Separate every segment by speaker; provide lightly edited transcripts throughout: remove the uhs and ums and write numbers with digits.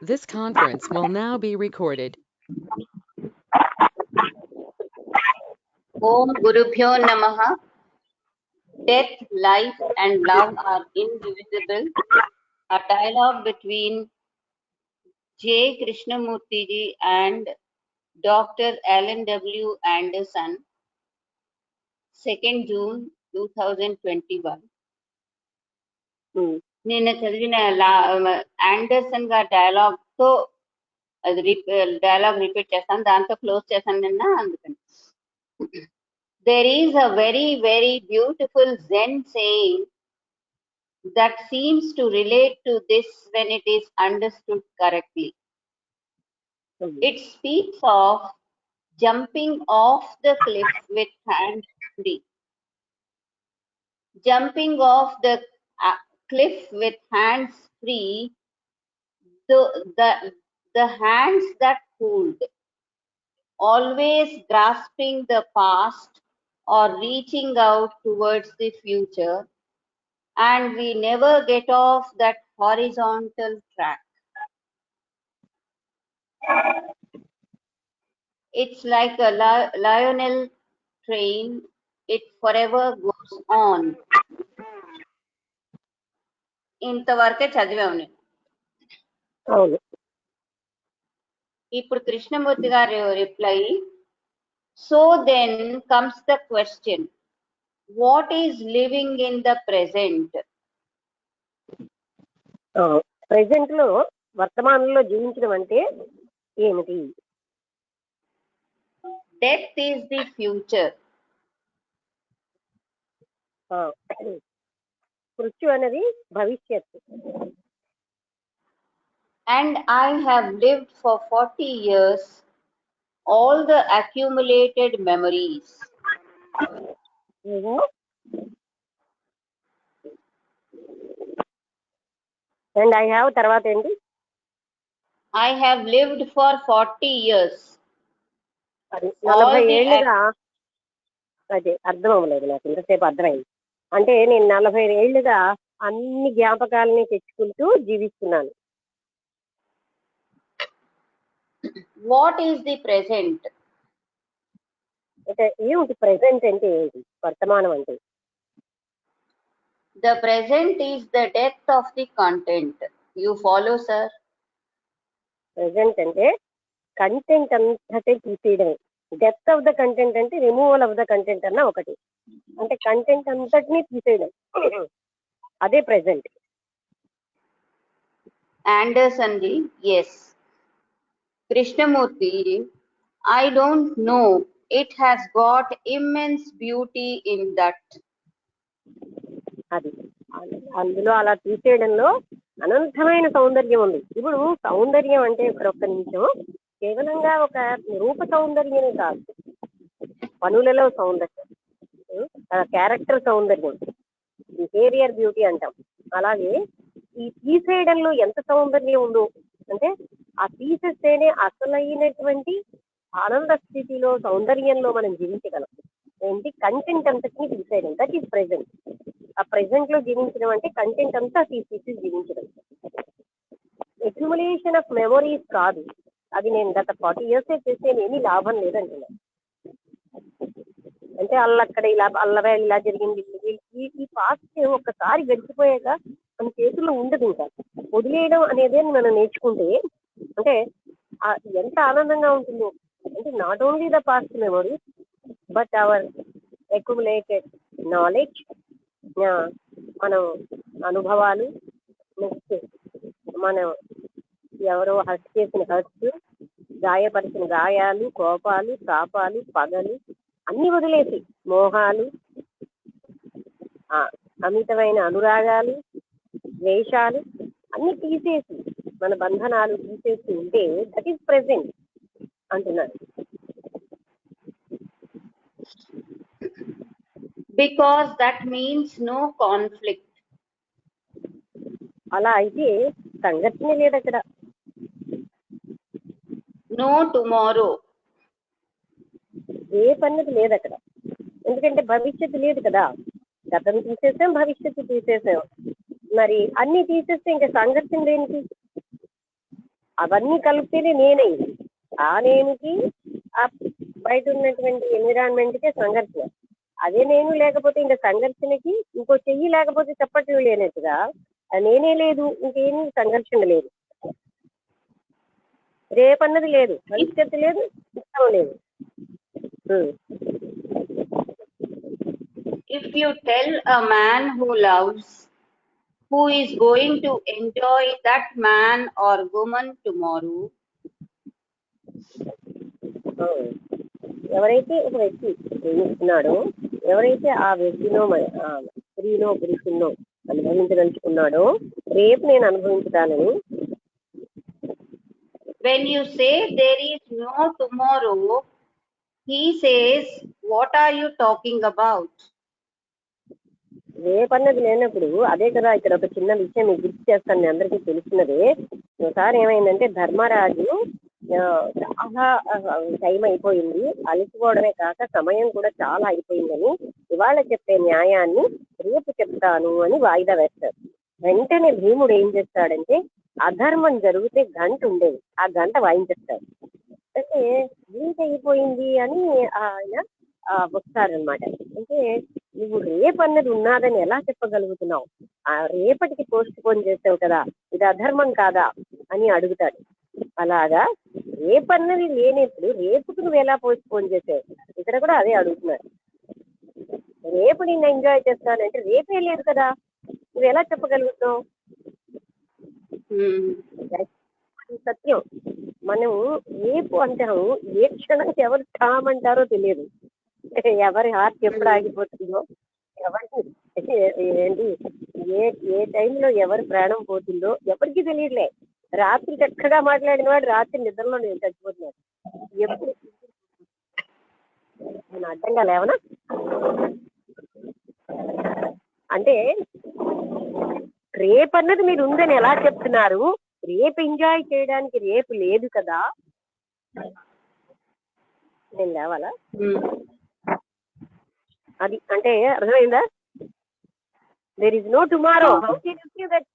Speaker 1: This conference will now be recorded.
Speaker 2: Om Gurubhyo Namaha. Death, life, and love are indivisible. A dialogue between J. Krishnamurti ji and Dr. Alan W. Anderson, 2nd June 2021. నిన్న చదివిన Anderson గారి dialogue తో dialogue repeat చేస్తాను, దాంతో close చేశాను నిన్న. అందుకని there is a very, very beautiful Zen saying that seems to relate to this when it is understood correctly. It speaks of jumping off the cliff with hands free. Jumping off the cliff with hands free, the hands that hold, always grasping the past or reaching out towards the future, and we never get off that horizontal track. It's like a Lionel train, it forever goes on. ఇంతవరకే చదివాము నేను. ఇప్పుడు కృష్ణమూర్తి గారి reply. So then comes the question, what is living in the present?
Speaker 3: Present లో, వర్తమానంలో జీవించడం అంటే ఏమిటి?
Speaker 2: Death is the future.
Speaker 3: మృత్యు అనేది భవిష్యత్తు.
Speaker 2: And I have lived for 40 years all the accumulated memories.
Speaker 3: And I have తర్వాత ఏంటి?
Speaker 2: I have lived for 40 years.
Speaker 3: అది 40 ఏళ్ళుగా. అదే అర్థం అవ్వలేదు నాకు, ఇంతసేపు అర్థమైంది. అంటే నేను 40 ఏళ్ళుగా అన్ని జ్ఞాపకాలని తెచ్చుకుంటూ జీవిస్తున్నాను.
Speaker 2: What is the present?
Speaker 3: అంటే ఏమిటి ప్రెసెంట్ అంటే ఏంటి? వర్తమానం అంటే?
Speaker 2: The present is the depth of the content. You follow, sir?
Speaker 3: Present అంటే కంటెంట్ అంతటే తీసేయడమే. డెప్త్ ఆఫ్ ద కంటెంట్ అంటే రిమూవల్ ఆఫ్ ద కంటెంట్ అన్న ఒకటి. అంటే కంటెంట్ అంతటినీ తీసేయడం, అదే present.
Speaker 2: Anderson ji, yes. Krishnamurti ji, I don't know. It has got immense beauty in that.
Speaker 3: అది అందులో అలా తీసేయడంలో అనంతమైన సౌందర్యం ఉంది. ఇప్పుడు సౌందర్యం అంటే ఇక్కడ ఒక్క నిమిషం, కేవలంగా ఒక రూప సౌందర్యమే కాదు, పనులలో సౌందర్యం, క్యారెక్టర్ సౌందర్యం, బిహేవియర్ బ్యూటీ అంటాం. అలాగే ఈ తీసేయడంలో ఎంత సౌందర్యం ఉందో అంటే, ఆ తీసేస్తేనే అసలైనటువంటి ఆనంద స్థితిలో, సౌందర్యంలో మనం జీవించగలం. ఏంటి? కంటెంట్ అంతటినీ తీసేయడం, దట్ ఈస్ ప్రెసెంట్. ఆ ప్రెసెంట్ లో జీవించడం అంటే కంటెంట్ అంతా తీసేసి జీవించడం. అక్యుములేషన్ ఆఫ్ మెమొరీస్ కాదు. అది నేను గత 40 years చేస్తే ఏమీ లాభం లేదంటున్నాను. అంటే అక్కడ ఇలా అల్లవేళ ఇలా జరిగింది, ఈ పాస్ట్ ఒక్కసారి గడిచిపోయాక మన చేతుల్లో ఉండదు. ఇంకా వదిలేయడం అనేది మనం నేర్చుకుంటే అంటే ఎంత ఆనందంగా ఉంటుందో. అంటే not only the past memories but our accumulated knowledge, మనం అనుభవాలు, నెక్స్ట్ మనం ఎవరో హర్ట్ చేసిన హర్ట్స్, గాయపరిచిన గాయాలు, కోపాలు, తాపాలు, పగలు అన్ని వదిలేసి, మోహాలు, అమితమైన అనురాగాలు, ద్వేషాలు అన్ని తీసేసి, మన బంధనాలు తీసేసి ఉంటే దట్ ఈస్ ప్రెసెంట్ అంటున్నారు.
Speaker 2: Because that means no conflict.
Speaker 3: అలా అయితే సంఘర్షణ లేదు అక్కడ.
Speaker 2: No tomorrow.
Speaker 3: ఏ పన్నది లేదు అక్కడ. ఎందుకంటే భవిష్యత్తు లేదు కదా. గతం తీసేసాం, భవిష్యత్తు తీసేసాం. మరి అన్ని తీసేస్తే ఇంకా సంఘర్షణ దేనికి? అవన్నీ కలిపితేనే నేనైంది. ఆ నేనుకి ఆ బయట ఉన్నటువంటి ఎన్విరాన్మెంట్ కి సంఘర్షణ. అదే నేను లేకపోతే ఇంకా సంఘర్షణకి ఇంకో చెయ్యి లేకపోతే చప్పట్లు లేనట్టుగా నేనే లేదు, ఇంకేమీ సంఘర్షణ లేదు, రేపన్నది లేదు, భవిష్యత్తు లేదు, ఇష్టం లేదు.
Speaker 2: If you tell a man who loves, who is going to enjoy that man or woman tomorrow,
Speaker 3: ఎవరైతే ఒక వ్యక్తి ప్రేమిస్తున్నాడో, ఎవరైతే ఆ వ్యక్తినో స్త్రీనో పురుషున్నో అనుభవించదలుచుకున్నాడో, రేపు నేను అనుభవించాలని,
Speaker 2: when you say there is no tomorrow, he says, what are you talking about?
Speaker 3: రేపన్నది లేనప్పుడు అదే కదా. ఇక్కడ ఒక చిన్న విషయం మీకు గుర్తు చేస్తాను, మీ అందరికీ తెలిసినదే. ఒకసారి ఏమైందంటే ధర్మరాజు చాలా టైం అయిపోయింది, అలసిపోవడమే కాక సమయం కూడా చాలా అయిపోయిందని ఇవాళ చెప్పే న్యాయాన్ని రేపు చెప్తాను అని వాయిదా వేస్తాడు. వెంటనే భీముడు ఏం చేస్తాడంటే, అధర్మం జరిగితే గంట ఉండేది, ఆ గంట వాయించేస్తాడు. అంటే గంట అయిపోయింది అని ఆయన వస్తారనమాట. అంటే నువ్వు రేపు అన్నది ఉన్నాదని ఎలా చెప్పగలుగుతున్నావు, ఆ రేపటికి పోస్ట్ పోన్ చేసావు కదా, ఇది అధర్మం కాదా అని అడుగుతాడు. అలాగా రేపన్నది లేనప్పుడు రేపుకు నువ్వు ఎలా పోస్ట్ పోన్ చేసావు, ఇక్కడ కూడా అదే అడుగుతున్నాడు. రేపు నిన్ను ఎంజాయ్ చేస్తానంటే రేపే లేదు కదా, నువ్వు ఎలా చెప్పగలుగుతావు? సత్యం. మనం రేపు అంటాము, ఏ క్షణం ఎవరు తామంటారో తెలియదు, ఎవరి హార్ట్ ఎప్పుడు ఆగిపోతుందో, ఎవరికి ఏంటి ఏ టైంలో ఎవరి ప్రాణం పోతుందో ఎవరికి తెలియట్లే. రాత్రి చక్కగా మాట్లాడిన వాడు రాత్రి నిద్రలో నేను చచ్చిపోతున్నాడు. ఎప్పుడు నేను అడ్డంగా లేవనా? అంటే రేపు అన్నది మీరు ఉందని ఎలా చెప్తున్నారు? రేపు ఎంజాయ్ చేయడానికి రేపు లేదు కదా, నేను లేవాలా? అది అంటే అర్థమైందా? There is no tomorrow, how can you say that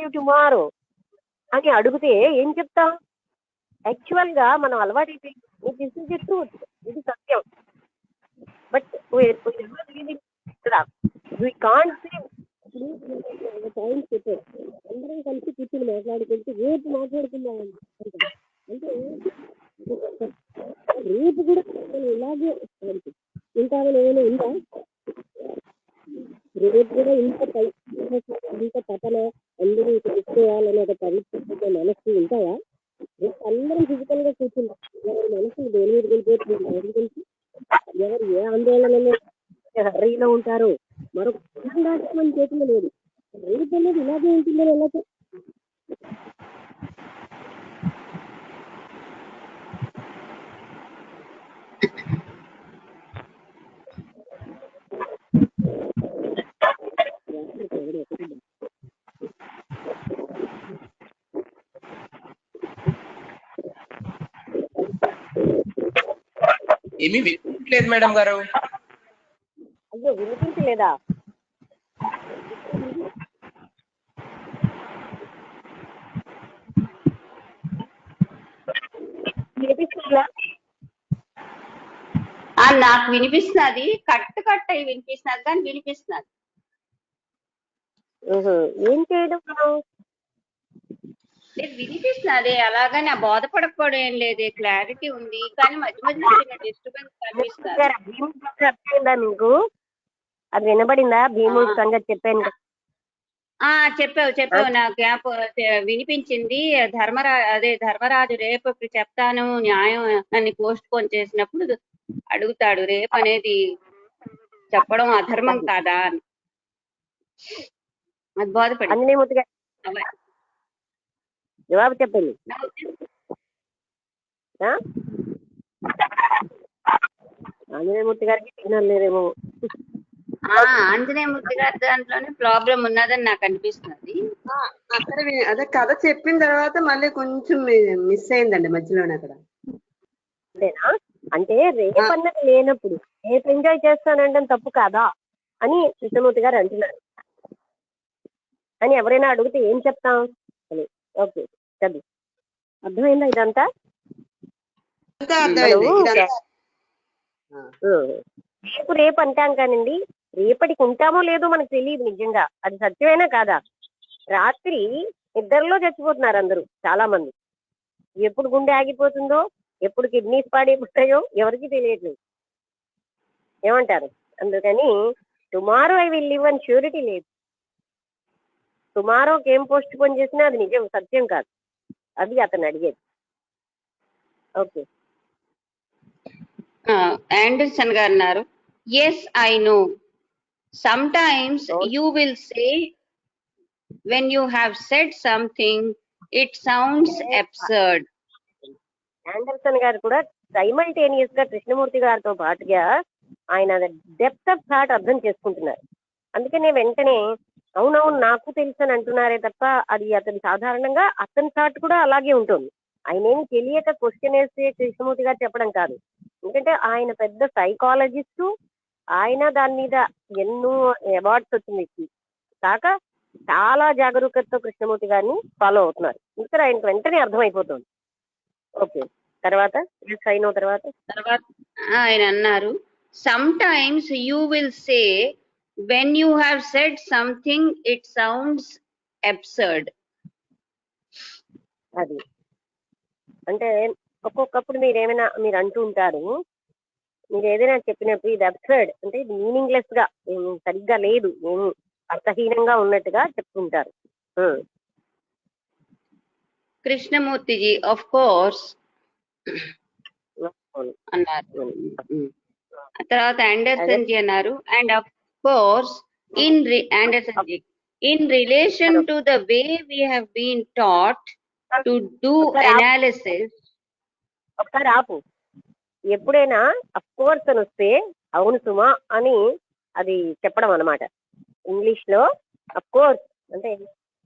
Speaker 3: you tomorrow అని అడిగితే ఏం చెప్తాం? యాక్చువల్ గా మనం అలవాటైపోయింది దిస్ ఇస్ ది ట్రూత్, ఇది సత్యం. But we can't say point చెప్పారు. అందరం కలిసి కూర్చొని మాట్లాడుకుంటూ రేపు మాట్లాడుకుందాం అంటే రేపు కూడా ఇలాగే ఉంటామని ఏమైనా ఉందా? రేపు కూడా ఇంత తపన అందరూ తెలుసుకోవాలనే ఒక పవిత్రత మనసు ఉంటాయా? రేపు అందరం ఫిజికల్ గా కూర్చుంటాం, ఎవరి మనసులు దేని మీద వెళ్ళిపోతుంది ఎవరికి తెలుసు, ఎవరు ఏ ఆందోళనలో హర్రీలో ఉంటారో మరొక మన చేతిలో లేదు. రేపు అనేది ఇలాగే ఉంటుందని ఎలా
Speaker 4: ఏమీ వినిపించలేదు మేడం గారు.
Speaker 3: అయ్యో వినిపించలేదా? వినిపిస్తుందా?
Speaker 2: నాకు వినిపిస్తున్నది, కట్ కట్ అయి వినిపిస్తున్నది, కానీ వినిపిస్తున్నది.
Speaker 3: ఏం చేయడం మనం?
Speaker 2: వినిపిస్తున్నది, అలాగని బాధపడకపోవడం ఏం లేదు, క్లారిటీ ఉంది, కానీ మధ్య మధ్యలో చిన్న డిస్టర్బెన్స్ కనిపిస్తుంది.
Speaker 3: అర్థమైందా మీకు? అది వినబడిందా? భీముడి సంగతి చెప్పాను కదా.
Speaker 2: చెప్పావు నా గ్యాప్ వినిపించింది. ధర్మరాజు రేపు చెప్తాను న్యాయం నన్ను పోస్ట్ పోన్ చేసినప్పుడు అడుగుతాడు, రేపు అనేది చెప్పడం అధర్మం కాదా అని. అది బాధపడి
Speaker 3: ఆంజనేయమూర్తి గారు జవాబు చెప్పండి. ఆంజనేయమూర్తి గారికి సిగ్నల్ లేదేమో.
Speaker 2: ఆంజనేయమూర్తి గారి దాంట్లోనే ప్రాబ్లం ఉన్నదని నాకు అనిపిస్తుంది.
Speaker 5: అదే కథ చెప్పిన తర్వాత మళ్ళీ కొంచెం మిస్ అయిందండి మధ్యలోనే అక్కడ.
Speaker 3: అంతేనా? అంటే రేపు అన్నది లేనప్పుడు రేపు ఎంజాయ్ చేస్తానంటే తప్పు కాదా అని కృష్ణమూర్తి గారు అంటున్నారు. అని ఎవరైనా అడిగితే ఏం చెప్తాం అని. ఓకే చదువు. అర్థమైందా ఇదంతా?
Speaker 5: అంతా అర్థమైంది
Speaker 3: మనము
Speaker 5: ఇదంతా.
Speaker 3: రేపు రేపు అంటాం కానండి, రేపటికి ఉంటామో లేదో మనకు తెలియదు నిజంగా. అది సత్యమైనా కాదా? రాత్రి నిద్రలో చచ్చిపోతున్నారు అందరూ, చాలా మంది. ఎప్పుడు గుండె ఆగిపోతుందో, ఎప్పుడు కిడ్నీస్ పాడైపోతాయో ఎవరికి తెలియట్లేదు. ఏమంటారు? అందుకని టుమారో ఐ విల్ లివ్ అని ష్యూరిటీ లేదు. టుమారోకి ఏం పోస్ట్ పోన్ చేసినా అది నిజం, సత్యం కాదు. అది అతను అడిగేది. ఓకే.
Speaker 2: ఆండర్సన్ గారు అన్నారు, yes I know sometimes you will say when you have said something it sounds absurd.
Speaker 3: Anderson గారు కూడా సైమల్టేనియస్ గా కృష్ణమూర్తి గారితో పాటుగా ఆయన డెప్త్ ఆఫ్ థాట్ అర్థం చేసుకుంటున్నారు. అందుకనే వెంటనే అవునవును నాకు తెలుసు అని అంటున్నారే తప్ప అది అతని సాధారణంగా అతని థాట్ కూడా అలాగే ఉంటుంది. ఆయన ఏమి తెలియక క్వశ్చన్ వేస్తే కృష్ణమూర్తి గారు చెప్పడం కాదు. ఎందుకంటే ఆయన పెద్ద సైకాలజిస్టు, ఆయన దాని మీద ఎన్నో అవార్డ్స్ వచ్చింది కాక చాలా జాగరూకతతో కృష్ణమూర్తి గారిని ఫాలో అవుతున్నారు. ఇక్కడ ఆయనకు వెంటనే అర్థమైపోతుంది. ఓకే, తర్వాత అయిన తర్వాత
Speaker 2: ఆయన అన్నారు, sometimes you will say when you have said something it sounds absurd.
Speaker 3: అది అంటే ఒక్కొక్కప్పుడు మీరు అంటూ ఉంటారు, మీరు ఏదైనా చెప్పినప్పుడు ఇది అబ్సర్డ్ అంటే ఇది మీనింగ్లెస్ గా సరిగ్గా లేదు, ఏమి అర్థహీనంగా ఉన్నట్టుగా చెప్తుంటారు.
Speaker 2: కృష్ణమూర్తిజీ ఆఫ్ కోర్స్ అన్నారు. తర్వాత ఆండర్సన్ జీ అన్నారు, and of course Anderson ji in relation to the way we have been taught to do analysis.
Speaker 3: ఒకసారి ఆపు. ఎప్పుడైనా అఫ్ కోర్స్ అని వస్తే అవును సుమా అని అది చెప్పడం అనమాట. ఇంగ్లీష్ లో అఫ్ కోర్స్ అంటే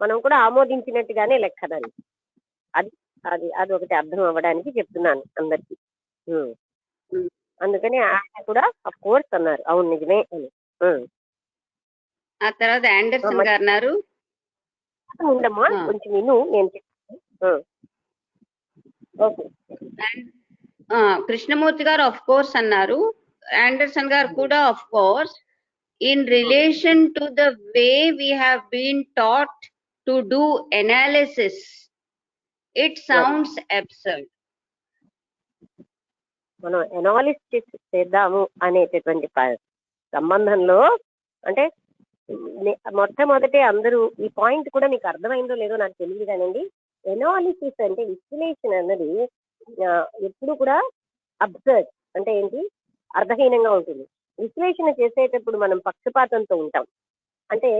Speaker 3: మనం కూడా ఆమోదించినట్టుగానే లెక్క దాన్ని. అది అది అది ఒకటి అర్థం అవ్వడానికి చెప్తున్నాను అందరికి. అందుకని ఆయన కూడా అఫ్ కోర్స్ అన్నారు, అవును నిజమే అని.
Speaker 2: ఆ తర్వాత ఆండర్సన్ గారు అన్నారు,
Speaker 3: ఉండమ్మా కొంచెం విను నేను చెప్తాను. ఓకే.
Speaker 2: కృష్ణమూర్తి గారు ఆఫ్ కోర్స్ అన్నారు, ఆండర్సన్ గారు కూడా of course in relation to the way we have been taught to do analysis it sounds absurd.
Speaker 3: మనం ఎనాలిసిస్ చేద్దాము అనేటటువంటి సంబంధంలో అంటే మొట్టమొదటి అందరూ ఈ పాయింట్ కూడా మీకు అర్థమైందో లేదో నాకు తెలియదు కానండి. ఎనాలిసిస్ అంటే విశ్లేషణ అన్నది ఎప్పుడు కూడా అబ్సర్డ్ అంటే ఏంటి, అర్థహీనంగా ఉంటుంది. విశ్లేషణ చేసేటప్పుడు మనం పక్షపాతంతో ఉంటాం. అంటే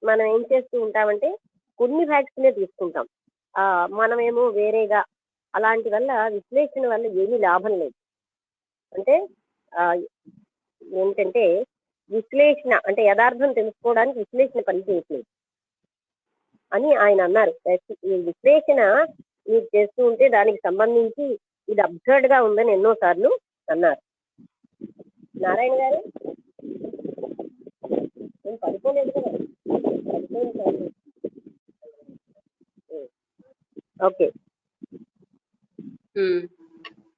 Speaker 3: మనం ఏం చేస్తూ ఉంటామంటే కొన్ని ఫ్యాక్ట్స్నే తీసుకుంటాం, మనమేమో వేరేగా. అలాంటి వల్ల విశ్లేషణ వల్ల ఏమీ లాభం లేదు. అంటే ఏంటంటే విశ్లేషణ అంటే యథార్థం తెలుసుకోవడానికి విశ్లేషణ పనిచేయట్లేదు అని ఆయన అన్నారు. ఈ విశ్లేషణ మీరు చేస్తూ ఉంటే దానికి సంబంధించి ఇది అబ్సర్డ్ గా ఉందని ఎన్నోసార్లు అన్నారు. నారాయణ గారు నేను పడుకోలేదు కదా. Okay.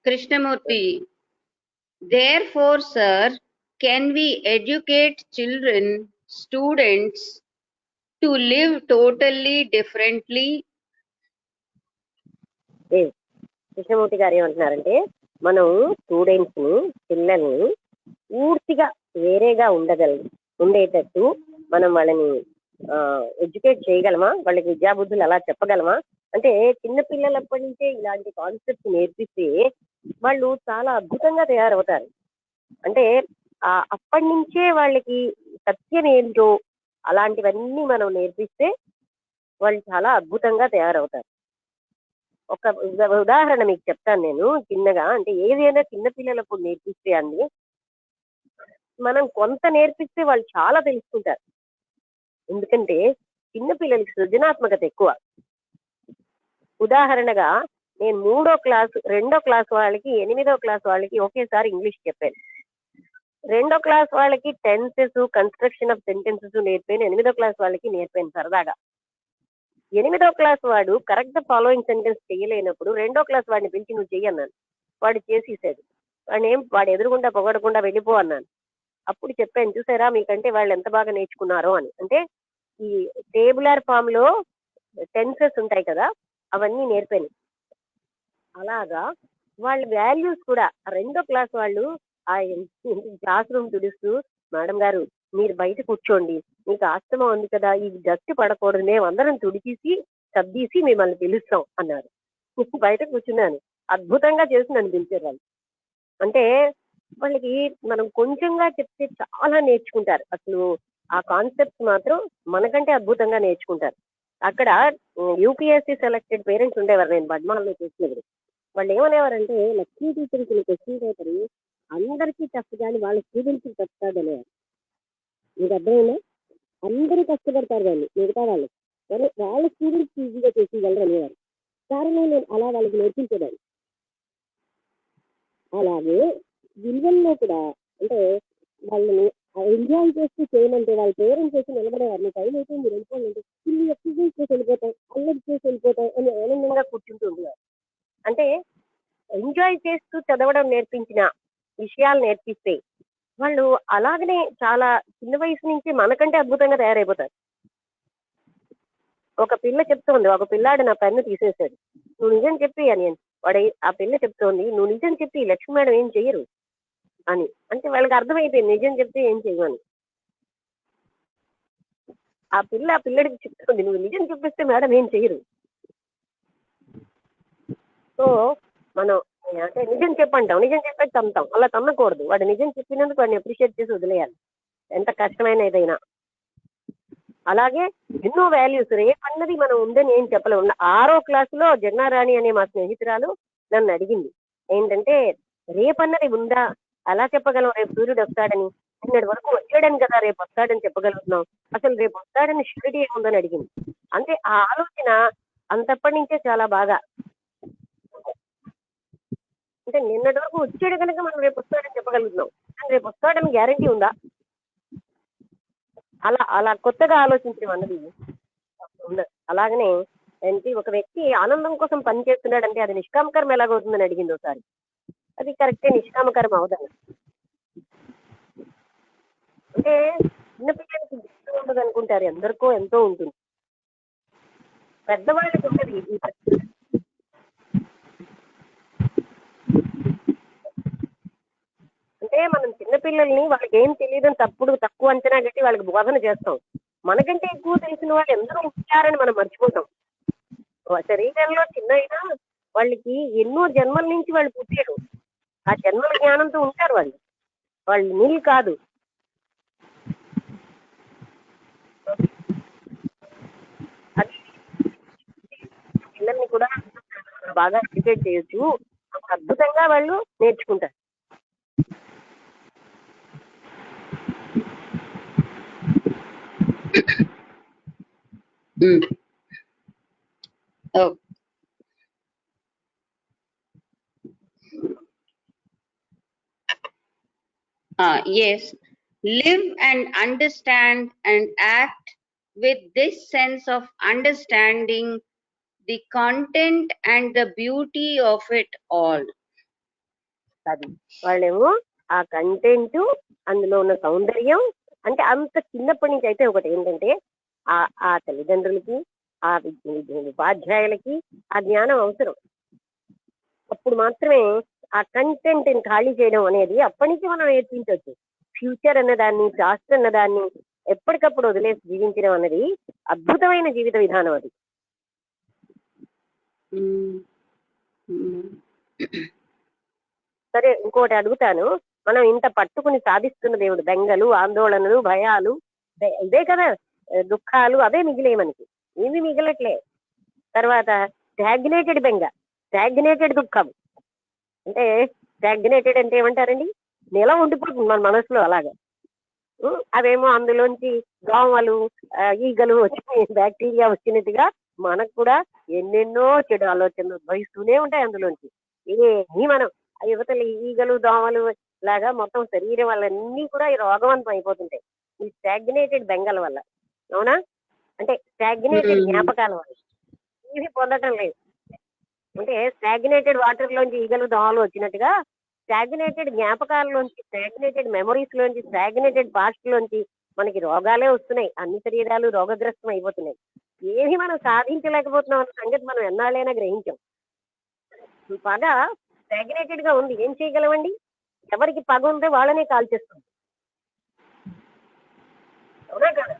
Speaker 2: Krishnamurthy, therefore sir, can we educate children, students to live totally differently?
Speaker 3: Krishnamurthy గారు ఏమంటున్నారంటే మనం స్టూడెంట్స్ ని, పిల్లల్ని పూర్తిగా వేరేగా ఉండేటట్టు మనం వాళ్ళని ఎడ్యుకేట్ చేయగలమా, వాళ్ళకి విద్యాబుద్ధులు అలా చెప్పగలమా? అంటే చిన్న పిల్లలప్పటి నుంచే ఇలాంటి కాన్సెప్ట్స్ నేర్పిస్తే వాళ్ళు చాలా అద్భుతంగా తయారవుతారు. అంటే అప్పటి నుంచే వాళ్ళకి సత్యం ఏంటో అలాంటివన్నీ మనం నేర్పిస్తే వాళ్ళు చాలా అద్భుతంగా తయారవుతారు. ఒక ఉదాహరణ మీకు చెప్తాను నేను చిన్నగా. అంటే ఏదైనా చిన్న పిల్లలప్పుడు నేర్పిస్తే అండి, మనం కొంత నేర్పిస్తే వాళ్ళు చాలా తెలుసుకుంటారు. ఎందుకంటే చిన్న పిల్లలకి సృజనాత్మకత ఎక్కువ. ఉదాహరణగా నేను 3వ క్లాసు 2వ క్లాస్ వాళ్ళకి 8వ క్లాస్ వాళ్ళకి ఒకేసారి ఇంగ్లీష్ చెప్పాను. 2వ క్లాస్ వాళ్ళకి టెన్సెస్, కన్స్ట్రక్షన్ ఆఫ్ సెంటెన్సెస్ నేర్పాను. 8వ క్లాస్ వాళ్ళకి నేర్పాను సరదాగా. 8వ క్లాస్ వాడు కరెక్ట్ ఫాలోయింగ్ సెంటెన్స్ చేయలేనప్పుడు 2వ క్లాస్ వాడిని పిలిచి నువ్వు చెయ్యి అన్నాను. వాడు చేసేసాడు. వాడు ఎదురుగుండా పొగడకుండా వెళ్ళిపో అన్నాను. అప్పుడు చెప్పాను, చూసారా మీకంటే వాళ్ళు ఎంత బాగా నేర్చుకున్నారో అని. అంటే ఈ టేబులర్ ఫామ్ లో టెన్సెస్ ఉంటాయి కదా, అవన్నీ నేర్పాను. అలాగా వాళ్ళ వాల్యూస్ కూడా 2వ క్లాస్ వాళ్ళు ఆ క్లాస్ రూమ్ తుడుస్తూ, మేడం గారు మీరు బయట కూర్చోండి, మీకు ఆస్తమా ఉంది కదా, ఈ డస్ట్ పడకూడదు, మేము అందరం తుడిచేసి సర్దీసి మిమ్మల్ని పిలుస్తాం అన్నారు. బయట కూర్చున్నాను. అద్భుతంగా చేసి నన్ను పిలిచారు వాళ్ళు. అంటే వాళ్ళకి మనం కొంచెంగా చెప్తే చాలా నేర్చుకుంటారు. అసలు ఆ కాన్సెప్ట్ మాత్రం మనకంటే అద్భుతంగా నేర్చుకుంటారు. అక్కడ యూపీఎస్సీ సెలెక్టెడ్ పేరెంట్స్ ఉండేవారు నేను బడ్మాల్లో చేసినప్పుడు. వాళ్ళు ఏమనేవారంటే, లక్కీ టీచర్కి క్వశ్చన్ పేపర్ అందరికీ టఫ్ కానీ వాళ్ళ స్టూడెంట్స్కి టఫ్ కాదనేవారు. మీకు అర్థమైందా? అందరూ కష్టపడతారు వాళ్ళు, మిగతా వాళ్ళు, కానీ వాళ్ళ స్టూడెంట్స్ ఈజీగా చేసేయగలరు అనేవారు. కారణం నేను అలా వాళ్ళకి నేర్పించేదాన్ని. అలాగే విలువల్లో కూడా, అంటే వాళ్ళని ఎంజాయ్ చేస్తూ చేయమంటే వాళ్ళ పేరెంట్స్ చేసి నిలబడేవారు. మీ టైం అయితే మీరు వెళ్ళిపోండి, ఇల్లు ఎక్సర్సైజ్ చేసి వెళ్ళిపోతాం, అల్లరి చేసి వెళ్ళిపోతాం అని ఆనందంగా కూర్చుంటూ ఉండేవారు. అంటే ఎంజాయ్ చేస్తూ చదవడం నేర్పించిన విషయాలు నేర్పిస్తే వాళ్ళు అలాగనే చాలా చిన్న వయసు నుంచి మనకంటే అద్భుతంగా తయారైపోతారు. ఒక పిల్ల చెప్తోంది, ఒక పిల్లాడు నా పెన్ను తీసేశాడు, నువ్వు నిజం చెప్పి అని. వాడు ఆ పిల్ల చెప్తోంది, నువ్వు నిజం చెప్పి లక్ష్మి మేడం ఏం చెయ్యరు అని. అంటే వాళ్ళకి అర్థమైపోయింది నిజం చెప్తే ఏం చెయ్యమని. ఆ పిల్లడికి చెప్తుంది, నువ్వు నిజం చెప్పిస్తే మేడం ఏం చెయ్యరు. సో మనం అంటే నిజం చెప్పంటాం, నిజం చెప్పేది తమ్ముతాం, అలా తమ్మకూడదు. వాడు నిజం చెప్పినందుకు వాడిని అప్రిషియేట్ చేసి వదిలేయాలి, ఎంత కష్టమైన ఏదైనా. అలాగే ఎన్నో వాల్యూస్ రేపన్నది మనం ఉందని ఏం చెప్పలేము. 6వ క్లాసులో జగనారాణి అనే మా స్నేహితురాలు నన్ను అడిగింది, ఏంటంటే రేపన్నది ఉందా, అలా చెప్పగలం, రేపు సూర్యుడు వస్తాడని, నిన్నటి వరకు వచ్చాడని కదా రేపు వస్తాడని చెప్పగలుగుతున్నాం, అసలు రేపు వస్తాడని షూరిటీ ఏముందని అడిగింది. అంటే ఆ ఆలోచన అంతప్పటి నుంచే చాలా బాగా, అంటే నిన్నటి వరకు వచ్చాడు కనుక మనం రేపు వస్తాడని చెప్పగలుగుతున్నాం, కానీ రేపు వస్తాడని గ్యారంటీ ఉందా? అలా అలా కొత్తగా ఆలోచించడం అన్నది ఉండదు. అలాగనే ఏంటి, ఒక వ్యక్తి ఆనందం కోసం పని చేస్తున్నాడంటే అది నిష్కామకరం ఎలాగవుతుందని అడిగింది ఒకసారి. అది కరెక్టే, నిష్కామకరం అవదని. అంటే చిన్నపిల్లలకి గుర్తు ఉండదు అనుకుంటారు, ఎందరికో ఎంతో ఉంటుంది, పెద్దవాళ్ళకి ఉంటుంది ఈ పరిస్థితి. అంటే మనం చిన్నపిల్లల్ని వాళ్ళకి ఏం తెలియదని తక్కువ అంచనా కట్టి వాళ్ళకి బోధన చేస్తాం. మనకంటే ఎక్కువ తెలిసిన వాళ్ళు ఎందరో ఉంటారని మనం మర్చిపోతాం. శరీరంలో చిన్న అయినా వాళ్ళకి ఎన్నో జన్మల నుంచి వాళ్ళు పుట్టారు, ఆ జన్మల జ్ఞానంతో ఉంటారు వాళ్ళు, వాళ్ళు నీళ్ళు కాదు. అది పిల్లల్ని కూడా బాగా ఎడ్యుకేట్ చేయొచ్చు, అద్భుతంగా వాళ్ళు నేర్చుకుంటారు.
Speaker 2: Oh, yes. Live and understand and act with this sense of understanding the content and the beauty of it all.
Speaker 3: అది వాళ్ళేమో ఆ కంటెంట్, అందులో ఉన్న సౌందర్యం, అంటే అంత చిన్నప్పటి నుంచి అయితే ఒకటి ఏంటంటే ఆ ఆ తల్లిదండ్రులకి, ఆ ఉపాధ్యాయులకి ఆ జ్ఞానం అవసరం. అప్పుడు మాత్రమే ఆ కంటెంట్ ఖాళీ చేయడం అనేది అప్పటి నుంచి మనం నేర్పించవచ్చు. ఫ్యూచర్ అన్నదాన్ని, పాస్ట్ అన్నదాన్ని ఎప్పటికప్పుడు వదిలేసి జీవించడం అన్నది అద్భుతమైన జీవిత విధానం అది. సరే, ఇంకోటి అడుగుతాను. మనం ఇంత పట్టుకుని సాధిస్తున్న దేవుడు, బెంగలు, ఆందోళనలు, భయాలు, ఇదే కదా, దుఃఖాలు అవే మిగిలే మనకి, ఏమి మిగలట్లే. తర్వాత స్టాగ్నేటెడ్ బెంగ, స్టాగ్నేటెడ్ దుఃఖం. అంటే స్టాగ్నేటెడ్ అంటే ఏమంటారండి, నెల ఉండిపోతుంది మన మనసులో అలాగా. అవేమో అందులోంచి దోమలు, ఈగలు వచ్చి బ్యాక్టీరియా వచ్చినట్టుగా మనకు కూడా ఎన్నెన్నో చెడు ఆలోచనలు ఉద్భవిస్తూనే ఉంటాయి అందులోంచి. ఏమీ మనం యువతలు ఈగలు, దోమలు లాగా మొత్తం శరీరం వల్లన్నీ కూడా ఈ రోగవంతం అయిపోతుంటాయి, ఈ స్టాగ్నేటెడ్ బెంగల్ వల్ల. అవునా? అంటే స్టాగ్నేటెడ్
Speaker 5: Hmm.
Speaker 3: జ్ఞాపకాలు వాళ్ళు ఏమీ పొందటం లేదు. అంటే స్టాగ్నేటెడ్ వాటర్ లోంచి ఈగలు దోమలు వచ్చినట్టుగా స్టాగ్నేటెడ్ జ్ఞాపకాలలోంచి, స్టాగ్నేటెడ్ మెమరీస్ లోంచి, స్టాగ్నేటెడ్ పాస్ట్ లోంచి మనకి రోగాలే వస్తున్నాయి. అన్ని శరీరాలు రోగగ్రస్తం అయిపోతున్నాయి. ఏమీ మనం సాధించలేకపోతున్నాం అన్న సంగతి మనం ఎన్నాళ్ళైనా గ్రహించాం. పగ స్టాగ్నేటెడ్ గా ఉంది, ఏం చేయగలమండి? ఎవరికి పగ ఉందో వాళ్ళనే కాల్చేస్తుంది. అవునా కదా?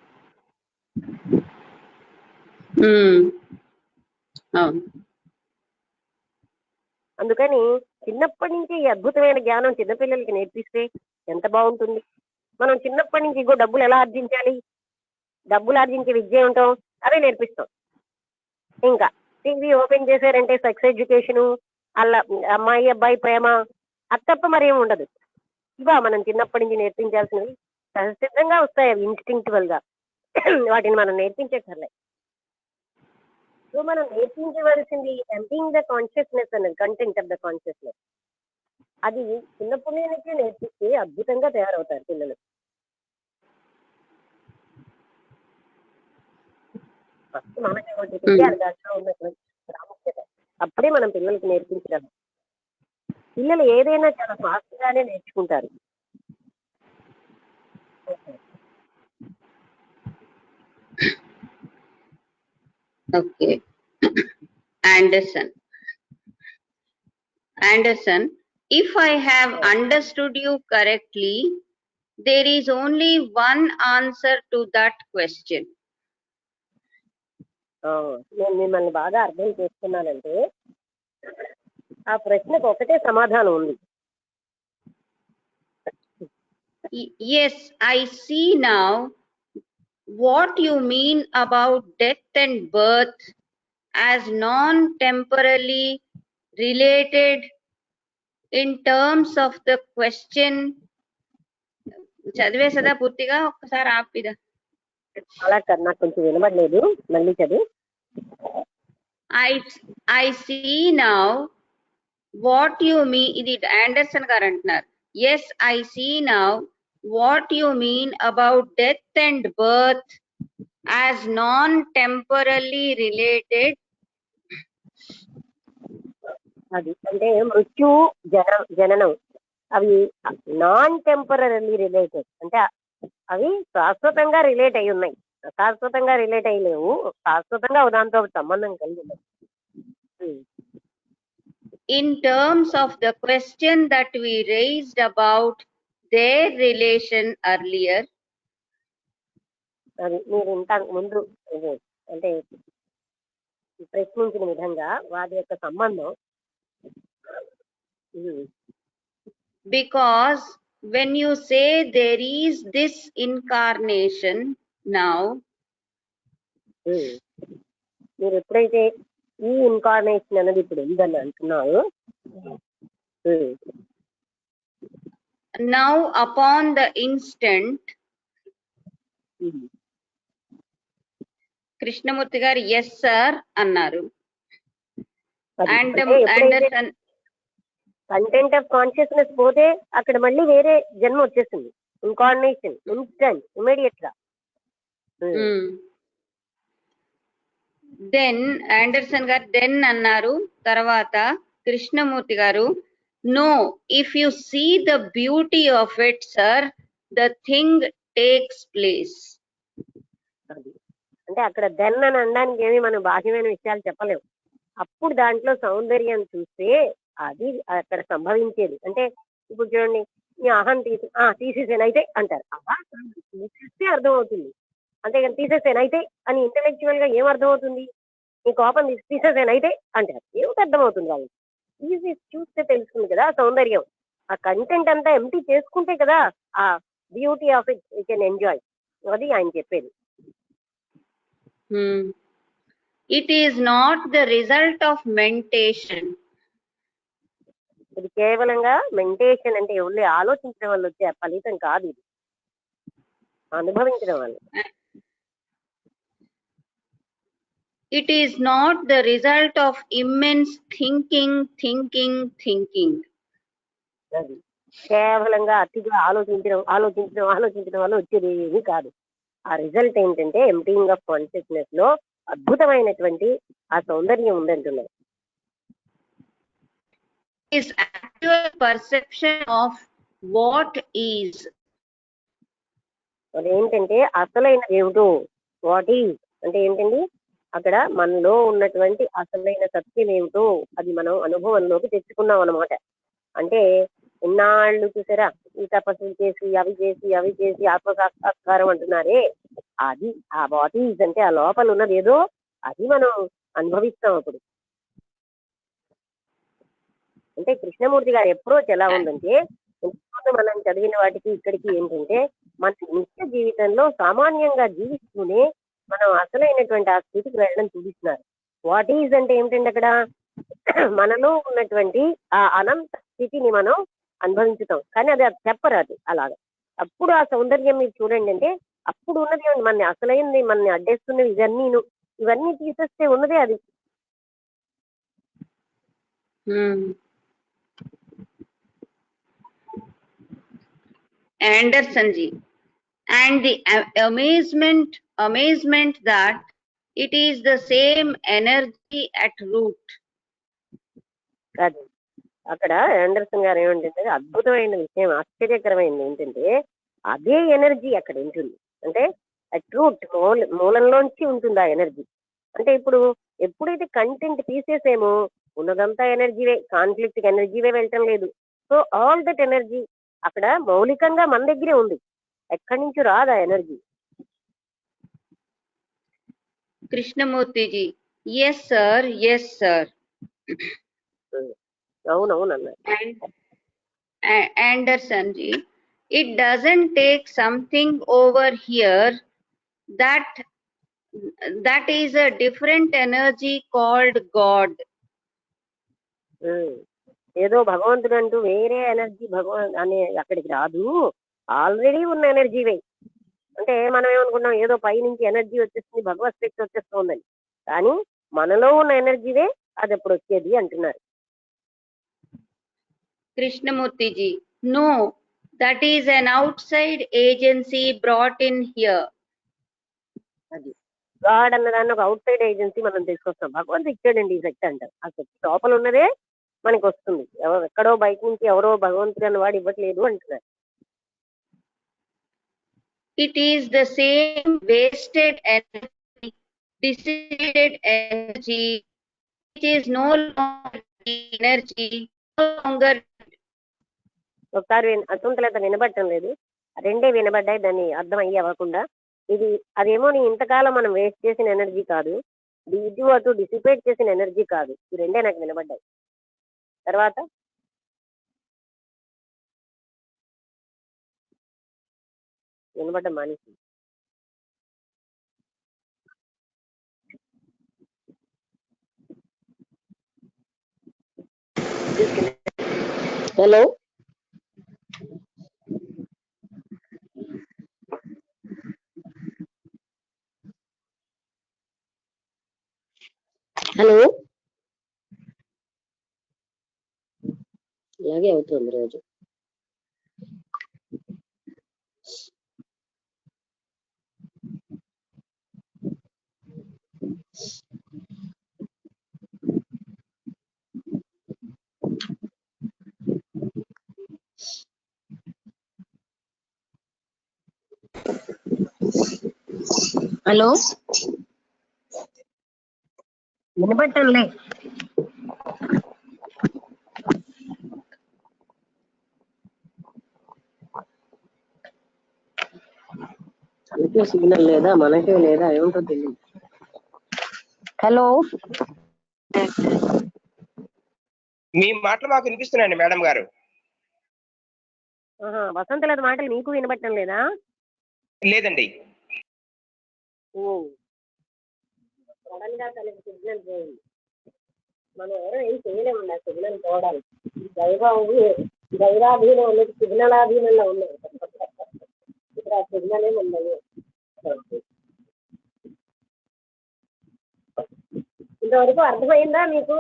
Speaker 5: Hmm. అవును.
Speaker 3: అందుకని చిన్నప్పటి నుంచి ఈ అద్భుతమైన జ్ఞానం చిన్నపిల్లలకి నేర్పిస్తే ఎంత బాగుంటుంది. మనం చిన్నప్పటి నుంచి ఇంకో డబ్బులు ఎలా ఆర్జించాలి, డబ్బులు ఆర్జించే విద్య ఏమిటో అవే నేర్పిస్తాం. ఇంకా టీవీ ఓపెన్ చేశారంటే సెక్స్ ఎడ్యుకేషను, అలా అమ్మాయి అబ్బాయి ప్రేమ, అది తప్ప మరేం ఉండదు. ఇవా మనం చిన్నప్పటి నుంచి నేర్పించాల్సినవి సహసిద్ధంగా వస్తాయి, అవి ఇన్స్టింక్టివల్ గా. వాటిని మనం నేర్పించక్కర్లే. సో మనం నేర్పించవలసింది ఎంపింగ్ ద కాన్షియస్నెస్ అన్నది, కంటెంట్ ఆఫ్ ద కాన్షియస్నెస్. అది చిన్నప్పటి నుంచి నేర్పిస్తే అద్భుతంగా తయారవుతారు పిల్లలు. ఫస్ట్ మనకి ఒకటి తెలియాలి దాంట్లో ఉన్నటువంటి ప్రాముఖ్యత. అప్పుడే మనం పిల్లలకి నేర్పించగలం. పిల్లలు ఏదైనా చాలా ఫాస్ట్ గానే నేర్చుకుంటారు.
Speaker 2: Okay. Anderson, if I have understood you correctly, there is only one answer to that question.
Speaker 3: నేను మిమ్మల్ని బాగా అర్థం చేసుకున్నానంటే ఆ ప్రశ్నకు ఒకటే సమాధానం ఉంది.
Speaker 2: Yes, I see now what you mean about death and birth as non-temporally related in terms of the question. చదివేసదా పూర్తిగా? ఒక్కసారి ఆపిదా.
Speaker 3: అలా కాదు, నాకు కొంచెం వినబడలేదు, మళ్ళీ చదివి.
Speaker 2: I see now what you mean. ఇది ఆండర్సన్ గారు అంటున్నారు. Yes, I see now what you mean about death and birth as non-temporally related.
Speaker 3: అది అంటే మృత్యు జననం అవి నాన్ టెంపరీ రిలేటెడ్, అంటే అవి శాశ్వతంగా రిలేట్ అయి ఉన్నాయి. శాశ్వతంగా రిలేట్ అయి లేవు, శాశ్వతంగా దాంతో సంబంధం కలిగి ఉన్నాయి.
Speaker 2: In terms of the question that we raised about their relation earlier.
Speaker 3: అది మీరు ఇంత ముందు అంటే ప్రశ్నించిన విధంగా వాటి యొక్క సంబంధం.
Speaker 2: Because when you say there is this incarnation now,
Speaker 3: మీరు ఎప్పుడైతే ఈ ఇన్కార్నేషన్ అనేది ఇప్పుడు ఉందని అంటున్నారు,
Speaker 2: now upon the instant, Krishnamurti గారు ఎస్ సార్ అన్నారు. అండర్సన్
Speaker 3: కంటెంట్ ఆఫ్ కాన్షియస్నెస్ పోతే అక్కడ మళ్ళీ వేరే జన్మ వచ్చేసింది. ఇన్కార్నేషన్ ఇన్స్టెంట్ ఇమీడియట్ గా.
Speaker 2: దెన్ ఆండర్సన్ గారు దెన్ అన్నారు. తర్వాత కృష్ణమూర్తి గారు no, if you see the beauty of it sir, the thing takes place.
Speaker 3: అంటే అక్కడ దెన్ అని అనడానికి ఏమి మనం బాహ్యమైన విషయాలు చెప్పలేము. అప్పుడు దాంట్లో సౌందర్యం చూస్తే అది అక్కడ సంభవించేది. అంటే ఇప్పుడు చూడండి, ఈ అహం తీసేసాను అయితే అంటారు, అలా తీసేస్తే అర్థమవుతుంది. అంతేగాని తీసేసాను అయితే అని ఇంటెలెక్చువల్ గా ఏం అర్థమవుతుంది? ఈ కోపం తీసేసాను అయితే అంటారు, ఏమిటి అర్థమవుతుంది వాళ్ళకి? తీసి చూస్తే తెలుస్తుంది కదా సౌందర్యం. ఆ కంటెంట్ అంతా ఎంటీ చేసుకుంటే కదా ఆ beauty of it you can enjoy. అది ఆయన చెప్పేది.
Speaker 2: It is not the result of mentation.
Speaker 3: ఇది కేవలంగా మెంటేషన్ అంటే ఎవరు ఆలోచించడం వల్ల వచ్చే ఫలితం కాదు, ఇది అనుభవించడం వల్ల.
Speaker 2: It is not the result of immense thinking.
Speaker 3: అది కేవలంగా అతిగా ఆలోచించడం వల్ల వచ్చేది ఏమీ కాదు. ఆ రిజల్ట్ ఏంటంటే ఎంప్టీయింగ్ ఆఫ్ కాన్షియస్నెస్ లో అద్భుతమైనటువంటి ఆ సౌందర్యం ఉందంటున్నారు.
Speaker 2: is actual perception of what is.
Speaker 3: అదేంటంటే అసలైన ఏమిటో, వాట్ ఈజ్ అంటే ఏంటండి, అక్కడ మనలో ఉన్నటువంటి అసలైన సత్యం ఏమిటో అది మనం అనుభవంలోకి తెచ్చుకున్నాం అనమాట. అంటే ఇన్నాళ్ళు చూసారా ఈ తపస్సులు చేసి అవి చేసి ఆత్మసాక్షాత్కారం అంటున్నారే, అది ఆ వాట్ ఈజ్ అంటే ఆ లోపల ఉన్నది ఏదో అది మనం అనుభవిస్తాం అప్పుడు. అంటే కృష్ణమూర్తి గారి అప్రోచ్ ఎలా ఉందంటే, ఇంతకుముందు మనం చదివిన వాటికి ఇక్కడికి ఏంటంటే, మన నిత్య జీవితంలో సామాన్యంగా జీవిస్తూనే మనం అసలైనటువంటి ఆ స్థితికి వెళ్ళడం చూపిస్తున్నారు. వాట్ ఈజ్ అంటే ఏమిటంటే అక్కడ మనలో ఉన్నటువంటి ఆ అనంత స్థితిని మనం అనుభవించుతాం, కానీ అది చెప్పరాదు అలాగా. అప్పుడు ఆ సౌందర్యం మీరు చూడండి, అంటే అప్పుడు ఉన్నది మన అసలైనది, మనని అడ్డేస్తున్నది ఇవన్నీ తీసేస్తే ఉన్నదే అది.
Speaker 2: Anderson ji, and the amazement that it is the same energy at root.
Speaker 3: అది అక్కడ ఆండర్సన్ గారు ఏమంటే అద్భుతమైన విషయం, ఆశ్చర్యకరమైనది ఏంటంటే అదే ఎనర్జీ అక్కడ ఉంటుంది. అంటే అట్ రూట్ మూలంలోంచి ఉంటుంది ఆ ఎనర్జీ. అంటే ఇప్పుడు ఎప్పుడైతే కంటెంట్ తీసేసేమో ఉన్నదంతా ఎనర్జీవే, కాన్ఫ్లిక్ట్ ఎనర్జీవే వెళ్ళటం లేదు. సో ఆల్ దట్ ఎనర్జీ అక్కడ మౌలికంగా మన దగ్గరే ఉంది, ఎక్కడి నుంచి రాదు ఆ energy.
Speaker 2: Krishnamurti ji, yes sir.
Speaker 3: అవునవునన్నారు.
Speaker 2: And Anderson ji, it doesn't take something over here that is a different energy called God.
Speaker 3: ఏదో భగవంతుడు అంటూ వేరే ఎనర్జీ భగవాన్ అనే అక్కడికి రాదు, ఆల్రెడీ ఉన్న ఎనర్జీవే. అంటే మనం ఏమనుకున్నాం, ఏదో పై నుంచి ఎనర్జీ వచ్చేస్తుంది, భగవత్ శక్తి వచ్చేస్తుందని, కానీ మనలో ఉన్న ఎనర్జీవే అది ఎప్పుడు వచ్చేది అంటున్నారు.
Speaker 2: Krishnamurti ji, no, that is an outside agency brought in here.
Speaker 3: అది గాడ్ అన్నదాన్ని ఒక అవుట్ సైడ్ ఏజెన్సీ మనం తీసుకొస్తాం. భగవంతుడు ఇచ్చాడండి ఈ శక్తి అంటారు, ఆ శక్తి లోపల ఉన్నదే మనకి వస్తుంది, ఎక్కడో బయట నుంచి ఎవరో భగవంతుడు అన్న వాడు ఇవ్వట్లేదు అంటున్నారు.
Speaker 2: It is the same wasted energy, dissipated energy, which is no longer energy, no longer.
Speaker 3: ఒకసారి అసంతలత వినబడటం లేదు, రెండే వినబడ్డాయి, దాన్ని అర్థం అయ్యి అవ్వకుండా. ఇది అదేమో నీ ఇంతకాలం మనం వేస్ట్ చేసిన ఎనర్జీ కాదు, ఇటు అటు డిసిపేట్ చేసిన ఎనర్జీ కాదు, ఈ రెండే నాకు వినబడ్డాయి. తర్వాత వినబడ్డ మనిషి హలో హలో ఇలాగే అవుతుంది రోజు. హలో వినబట్టంలే. అందుకే సిగ్నల్ లేదా మనకే లేదా ఏమిటో తెలియదు. హలో
Speaker 4: మీ మాటలు మాకు వినిపిస్తున్నాయండి మేడం గారు.
Speaker 3: వసంతలత మాటలు మీకు వినబట్టం లేదా?
Speaker 4: లేదండి.
Speaker 3: సడన్ గా తనకి సిగ్నల్ పోయింది, మనం ఎవరో ఏం చేయలేమండి ఆ సిగ్నల్ పోవడానికి. దైవాధీనం ఉన్నది, సిగ్నలాధీనంలో ఉన్నది. ఇప్పుడు ఆ సిగ్నల్ ఏముందని ఇంతవరకు అర్థమైందా మీకు?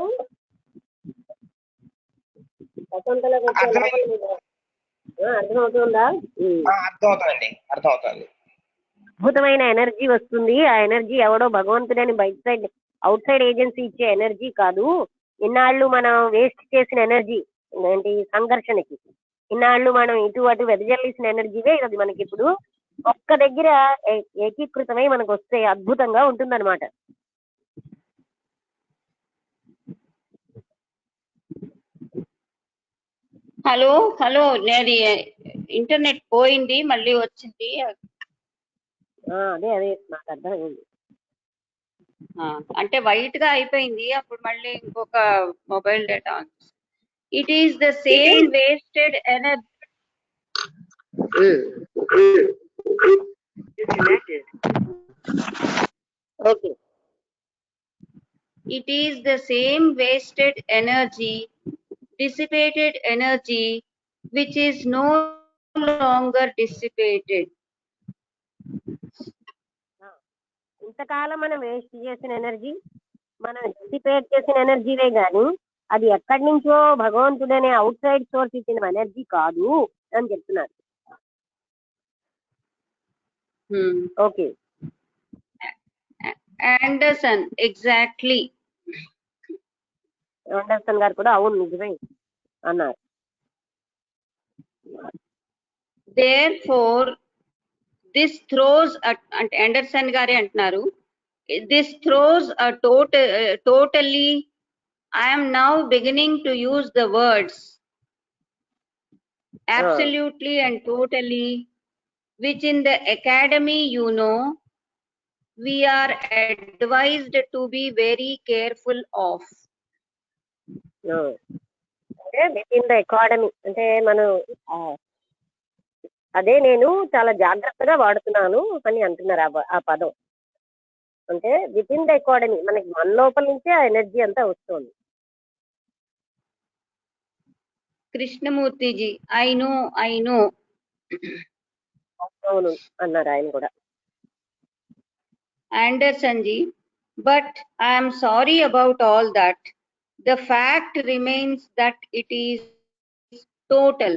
Speaker 3: వసంతలకు అర్థమవుతుందా?
Speaker 4: అర్థమవుతుందండి, అర్థమవుతుంది.
Speaker 3: అద్భుతమైన ఎనర్జీ వస్తుంది. ఆ ఎనర్జీ ఎవడో భగవంతుడని అవుట్ సైడ్ ఏజెన్సీ ఇచ్చే ఎనర్జీ కాదు. ఇన్నాళ్ళు మనం వేస్ట్ చేసిన ఎనర్జీ ఏంటి సంఘర్షణకి, ఇన్నాళ్ళు మనం ఇటు అటు వెదజల్లేసిన ఎనర్జీవే అది మనకి ఇప్పుడు ఒక్క దగ్గర ఏకీకృతమై మనకు వస్తే అద్భుతంగా ఉంటుందన్నమాట.
Speaker 2: హలో హలో, నేను ఇంటర్నెట్ పోయింది మళ్ళీ వచ్చింది.
Speaker 3: అదే అదే నాకు అర్థమైంది.
Speaker 2: అంటే వైట్ గా అయిపోయింది, అప్పుడు మళ్ళీ ఇంకొక mobile data. It is the same wasted energy.
Speaker 3: Okay.
Speaker 2: It is the same wasted energy, dissipated energy, which is no longer dissipated.
Speaker 3: ఇంతకాలం మనం వేస్ట్ చేసిన ఎనర్జీ, మనం డిసిపేట్ చేసిన ఎనర్జీవే గాని అది ఎక్కడి నుంచో భగవంతుడనే అవుట్ సైడ్ సోర్స్ ఇచ్చిన ఎనర్జీ కాదు అని చెప్తున్నారు. ఓకే.
Speaker 2: Anderson, exactly.
Speaker 3: ఆండర్సన్ గారు కూడా అవును నిజమే అన్నారు.
Speaker 2: Therefore, this throws అంటే అండర్సన్ గారే అంటున్నారు, this throws a totally, I am now beginning to use the words absolutely and totally, which in the academy, we are advised to be very careful of.
Speaker 3: అంటే with in the academy అంటే మనం అదే నేను చాలా జాగ్రత్తగా వాడుతున్నాను అని అంటున్నారు ఆ పదం. అంటే విత్ ఇన్ ద అకాడమీ మనకి మన లోపల నుంచే ఆ ఎనర్జీ అంతా వస్తుంది.
Speaker 2: కృష్ణమూర్తిజీ, ఐ నో
Speaker 3: అవును అన్నారు ఆయన కూడా.
Speaker 2: Anderson ji, but I am sorry about all that. The fact remains that it is total.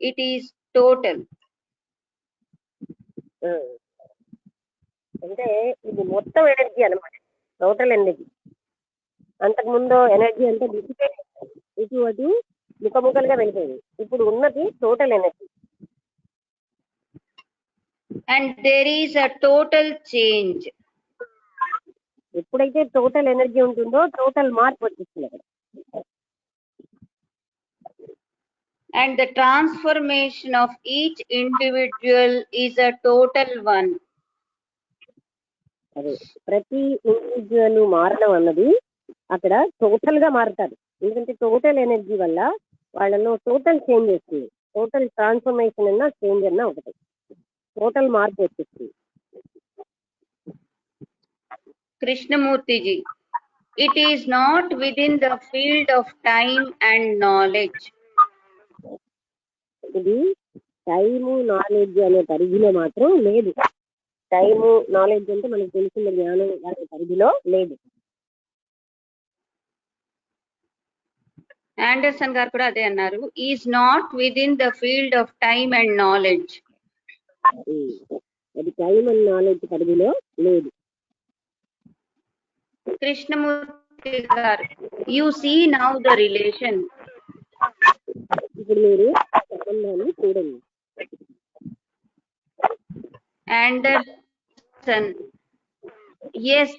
Speaker 2: It is total.
Speaker 3: అంటే ఇది మొత్తం ఎనర్జీ అనమాట, టోటల్ ఎనర్జీ. అంతకుముందు ఎనర్జీ అంతా డిసిపేట్ ఇటు అటు ముఖముఖలుగా వెళ్ళిపోయింది, ఇప్పుడు ఉన్నది total energy.
Speaker 2: And there is a total change.
Speaker 3: ఎప్పుడైతే టోటల్ ఎనర్జీ ఉంటుందో టోటల్ మార్పు వచ్చేస్తుంది అక్కడ.
Speaker 2: And the transformation of each individual is a total one.
Speaker 3: అదే ప్రతి ఇండివిజువల్ మారడం అన్నది అక్కడ టోటల్ గా మారుతారు. ఎందుకంటే టోటల్ ఎనర్జీ వల్ల వాళ్ళలో టోటల్ చేంజ్ వస్తుంది. టోటల్ ట్రాన్స్ఫర్మేషన్ అన్నా చేంజ్ అన్నా ఒకటి, టోటల్ మార్పు వచ్చేస్తుంది.
Speaker 2: Krishnamurti ji, it is not within the field of time and knowledge.
Speaker 3: ఇది టైము నాలెడ్జ్ అనే పరిధిలో మాత్రం లేదు. టైము నాలెడ్జ్ అంటే మనకు తెలిసిన జ్ఞానం అనే పరిధిలో లేదు.
Speaker 2: Anderson గారు కూడా అదే అన్నారు, is not within the field of time and knowledge.
Speaker 3: అది టైమ్ అండ్ నాలెడ్జ్ పరిధిలో లేదు.
Speaker 2: Krishnamurti garu, you see now the relation.
Speaker 3: ఇప్పుడు మీరు సంబంధాన్ని చూడండి.
Speaker 2: Anderson, yes,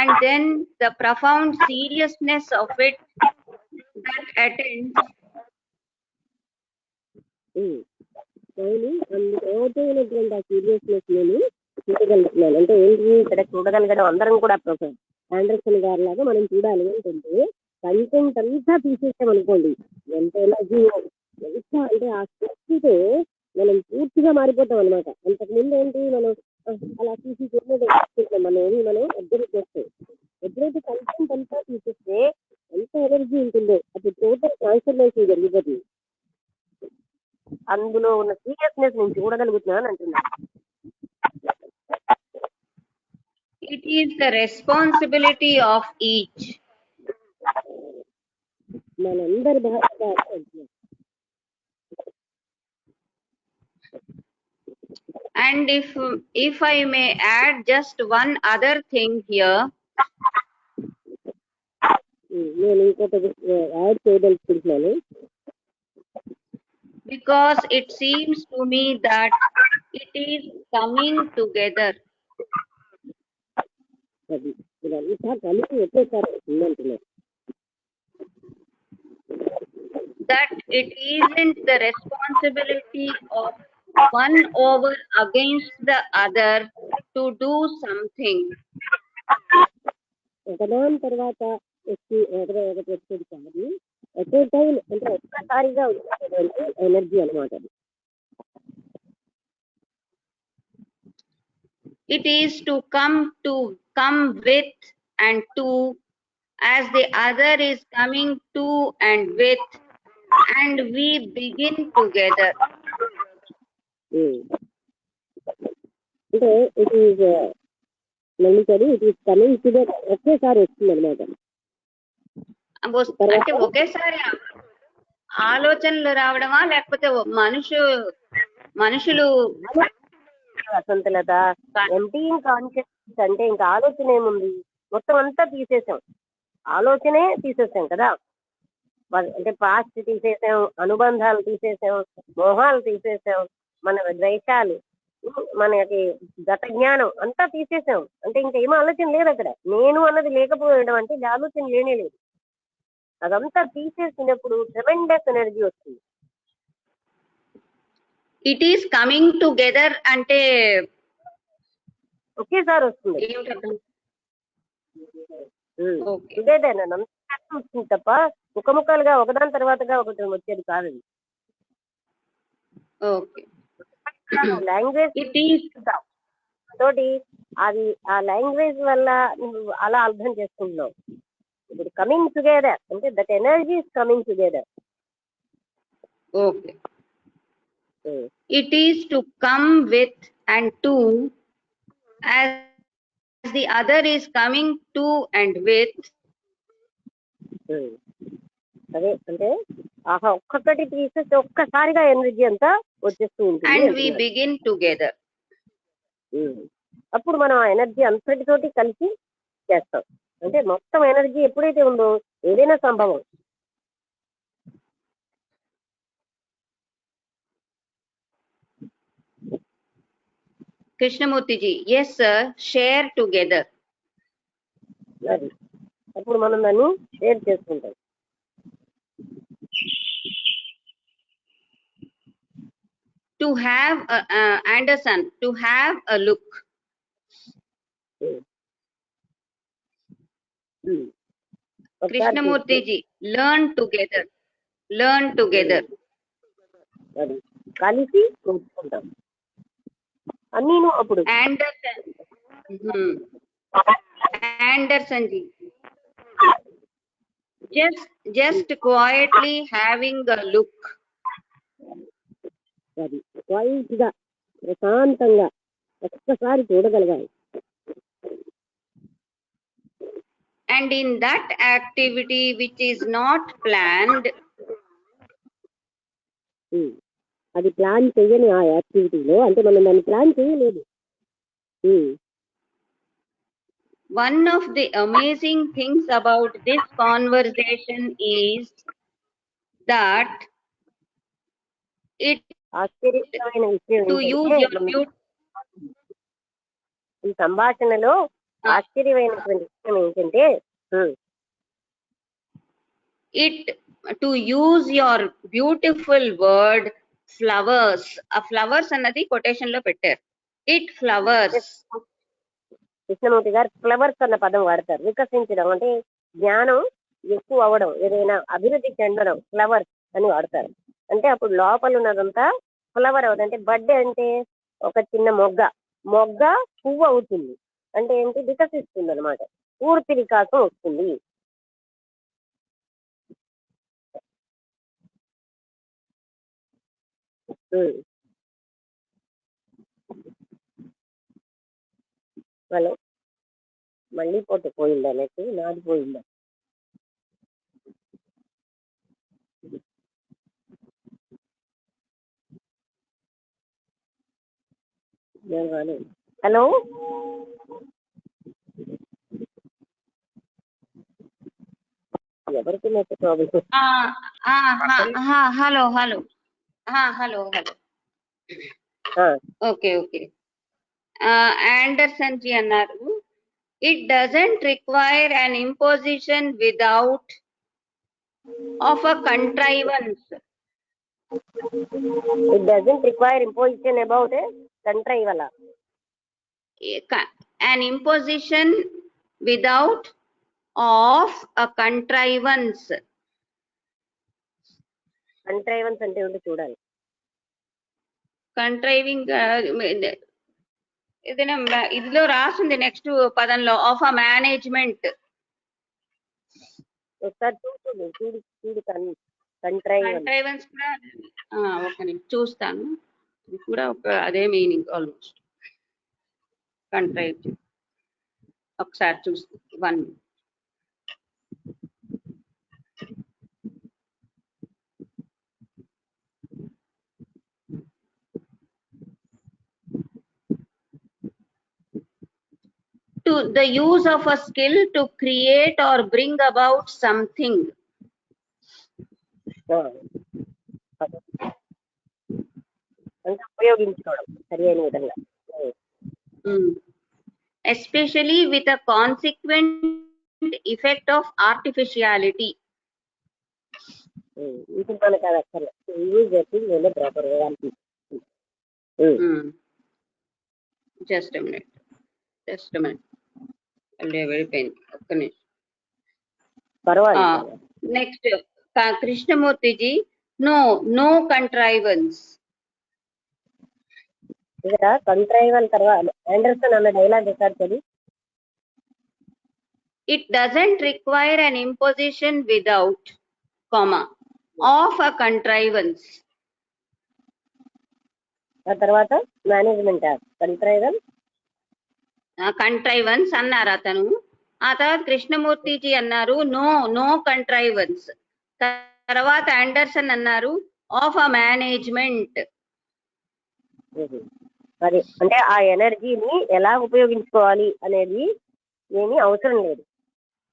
Speaker 2: and then the profound seriousness of it that attends.
Speaker 3: అవును, అందుకోవటమైనటువంటి ఆ సీరియస్నెస్ నేను చూడగలుగుతున్నాను. అంటే ఏంటి ఇక్కడ చూడగలగడం, అందరం కూడా ప్రొఫెసర్ ఆండర్సన్ గారి లాగా మనం చూడాలి ఏంటంటే కంటెంట్ అంతా తీసేసామనుకోండి, ఎంత ఎనర్జీ ఎంత అంటే ఆ శక్తితో మనం పూర్తిగా మారిపోతాం అనమాట. అంతకుముందు ఏంటి మనం అలా తీసి మనం అబ్జర్వ్ చేస్తాం. ఎప్పుడైతే కంటెంట్ అంతా తీసేస్తే ఎంత ఎనర్జీ ఉంటుందో అప్పుడు టోటల్ ట్రాన్స్ఫర్మేషన్ జరిగిపోతుంది. అందులో ఉన్న సీరియస్నెస్ నేను చూడగలుగుతున్నాను అంటున్నాను.
Speaker 2: It is the responsibility of each.
Speaker 3: మనందరి బాధ్యత.
Speaker 2: And if I may add just one other thing here,
Speaker 3: నేను ఇంకొకటి add చేయదలుచుకుంటున్నాను.
Speaker 2: because it seems to me that it is coming together,
Speaker 3: అది ఇదంతా కలిసి ఒకేసారి వస్తుందంటున్నారు.
Speaker 2: that it isn't the responsibility of one over against the other to do something.
Speaker 3: ఒకదాని తర్వాత వచ్చి ఒకటి వచ్చేది కాదు, ఒకే టైం అంటే ఒక్కసారిగా వచ్చేటువంటి ఎనర్జీ అనమాట.
Speaker 2: It is to come with and to, as the other is coming to and with, and we begin together.
Speaker 3: అంటే ఇట్ ఈజ్ మళ్ళీ చదివి ఇట్ ఈస్ కమింగ్ టుగెదర్ ఒకేసారి వస్తుంది అనమాట.
Speaker 2: అంటే ఒకేసారి ఆలోచనలు రావడమా, లేకపోతే మనుషులు
Speaker 3: వసంతలత ఎంటీ కాన్షియస్ అంటే ఇంకా ఆలోచన ఏముంది, మొత్తం అంతా తీసేసాం, ఆలోచనే తీసేసాం కదా. అంటే పాస్ట్ తీసేసాం, అనుబంధాలు తీసేసాం, మోహాలు తీసేసాం, మన ద్వేషాలు, మనకి గత జ్ఞానం అంతా తీసేసాం. అంటే ఇంకా ఏమో ఆలోచన లేదు అక్కడ. నేను అన్నది లేకపోవడం అంటే ఇది ఆలోచన లేనే లేదు. అదంతా తీసేసినప్పుడు ట్రెమెండస్ ఎనర్జీ వస్తుంది.
Speaker 2: ఇట్ ఈస్ కమింగ్ టుగెదర్ అంటే
Speaker 3: ఒకేసారి వస్తుంది. టుగెదర్ అంతా వస్తుంది తప్ప ముఖముఖాలుగా ఒకదాని తర్వాతగా ఒకటి వచ్చేది కాదు. లాంగ్వేజ్ తోటి అది ఆ లాంగ్వేజ్ వల్ల నువ్వు అలా అర్థం చేసుకుంటున్నావు. ఇప్పుడు కమింగ్ టుగెదర్ అంటే that energy is coming together.
Speaker 2: Okay, it is to come with and to, as the other is coming to and with.
Speaker 3: అదే అంటే ఆహా ఒక్కొక్కటి తీసేస్తే ఒక్కసారిగా ఎనర్జీ అంతా వచ్చేస్తూ ఉంటుంది.
Speaker 2: And we begin together.
Speaker 3: అప్పుడు మనం ఆ ఎనర్జీ అంతటితోటి కలిసి చేస్తాం. అంటే మొత్తం ఎనర్జీ ఎప్పుడైతే ఉందో ఏదైనా సంభవం.
Speaker 2: Krishnamurtiji, yes sir, share together.
Speaker 3: అది అప్పుడు మనం దాన్ని షేర్ చేసుకుంటాం.
Speaker 2: To have Anderson, to have a look. Krishnamurtiji, learn together, learn together.
Speaker 3: అది కలిసి చూసుకుంటాం అన్నీను. అప్పుడు
Speaker 2: Anderson ji, just quietly having a look.
Speaker 3: అది క్వైట్ గా ప్రశాంతంగా ఒక్కసారి చూడగలగాలి.
Speaker 2: And in that activity which is not planned,
Speaker 3: అది ప్లాన్ చేయని ఆ యాక్టివిటీలో, అంటే మనం దాన్ని ప్లాన్ చేయలేదు.
Speaker 2: one of the amazing things about this conversation is that it
Speaker 3: ఆశ్చర్యకరమైన విషయం
Speaker 2: to use your
Speaker 3: ఈ సంభాషణలో ఆశ్చర్యమైనటువంటి విషయం ఏంటంటే
Speaker 2: it to use your beautiful word flowers. ఆ ఫ్లవర్స్ అన్నది కొటేషన్ లో పెట్టారు. It flowers.
Speaker 3: కృష్ణమూర్తి గారు ఫ్లవర్స్ అన్న పదం వాడతారు. వికసించడం అంటే జ్ఞానం ఎక్కువ అవ్వడం, ఏదైనా అభివృద్ధి చెందడం, ఫ్లవర్స్ అని వాడతారు. అంటే అప్పుడు లోపల ఉన్నదంతా ఫ్లవర్ అవుతుంది. అంటే బర్త్డే అంటే ఒక చిన్న మొగ్గ పువ్వు అవుతుంది. అంటే ఏంటి, వికసిస్తుంది అనమాట, పూర్తి వికాసం వస్తుంది. హలో, మళ్ళీ పోయిందా? నెట్ నాది పోయిందా? హలో ఎవరికి net problem?
Speaker 2: Hello hello hello okay okay Anderson ji అన్నారు it doesn't require an imposition without of a contrivance.
Speaker 3: It doesn't require imposition about a contrival.
Speaker 2: An imposition without of a contrivance.
Speaker 3: Contrivance అంటే ఏంటో చూడాలి.
Speaker 2: కంట్రైవింగ్ ఏదైనా ఇదిలో రాసింది next పదంలో of a management.
Speaker 3: ఒకసారి చూడు కంట్రైవెన్స్.
Speaker 2: కంట్రైవెన్స్ కూడా ఒక నిమిషం చూస్తాను. ఇది కూడా ఒక అదే మీనింగ్ ఆల్మోస్ట్. కంట్రైవ్ ఒకసారి చూస్తాను 1 minute. To the use of a skill to create or bring about something.
Speaker 3: అంటే ఉపయోగించుకోవడం సరి అయిన విధంగా.
Speaker 2: Especially with a consequent effect of artificiality.
Speaker 3: ఇది మనకు అది అక్కర్లేదు. యూజ్ చేసి ప్రాపర్ వేయాలి.
Speaker 2: Just a minute. Very pain.
Speaker 3: పర్వాలేదు.
Speaker 2: Next, Krishnamurti ji, no contrivance.
Speaker 3: ఇక్కడ కంట్రైవల్ తర్వాత ఆండర్సన్ అన్న డైలాగ్ ఒకసారి చదివి.
Speaker 2: It doesn't require an imposition without, of a contrivance.
Speaker 3: ఆ తర్వాత మేనేజ్మెంట్
Speaker 2: కంట్రైవెన్స్ అన్నారు అతను. ఆ తర్వాత కృష్ణమూర్తిజీ అన్నారు నో కంట్రైవెన్స్. తర్వాత ఆండర్సన్ అన్నారు ఆఫ్ అ మేనేజ్మెంట్.
Speaker 3: అది అంటే ఆ ఎనర్జీని ఎలా ఉపయోగించుకోవాలి అనేది ఏమీ అవసరం లేదు.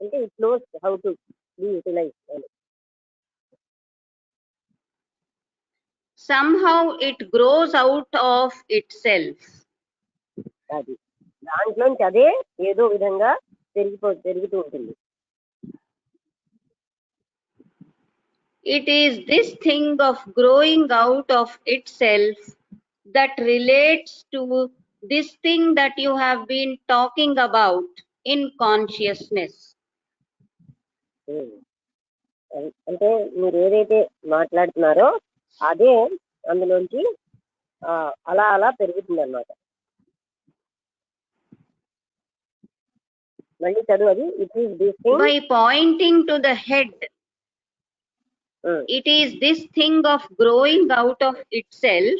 Speaker 3: అంటే it knows how to be utilize.
Speaker 2: somehow it grows out of itself.
Speaker 3: అది దాంట్లోంచి అదే ఏదో విధంగా పెరుగుతూ ఉంటుంది.
Speaker 2: It is this thing of growing out of itself that relates to this thing that you have been talking about in consciousness.
Speaker 3: అంటే మీరు ఏదైతే మాట్లాడుతున్నారో అదే అందులోంచి అలా పెరుగుతుంది అన్నమాట. మళ్ళీ చదువు అది. It is this thing
Speaker 2: By pointing to the head, it is this thing of growing out of itself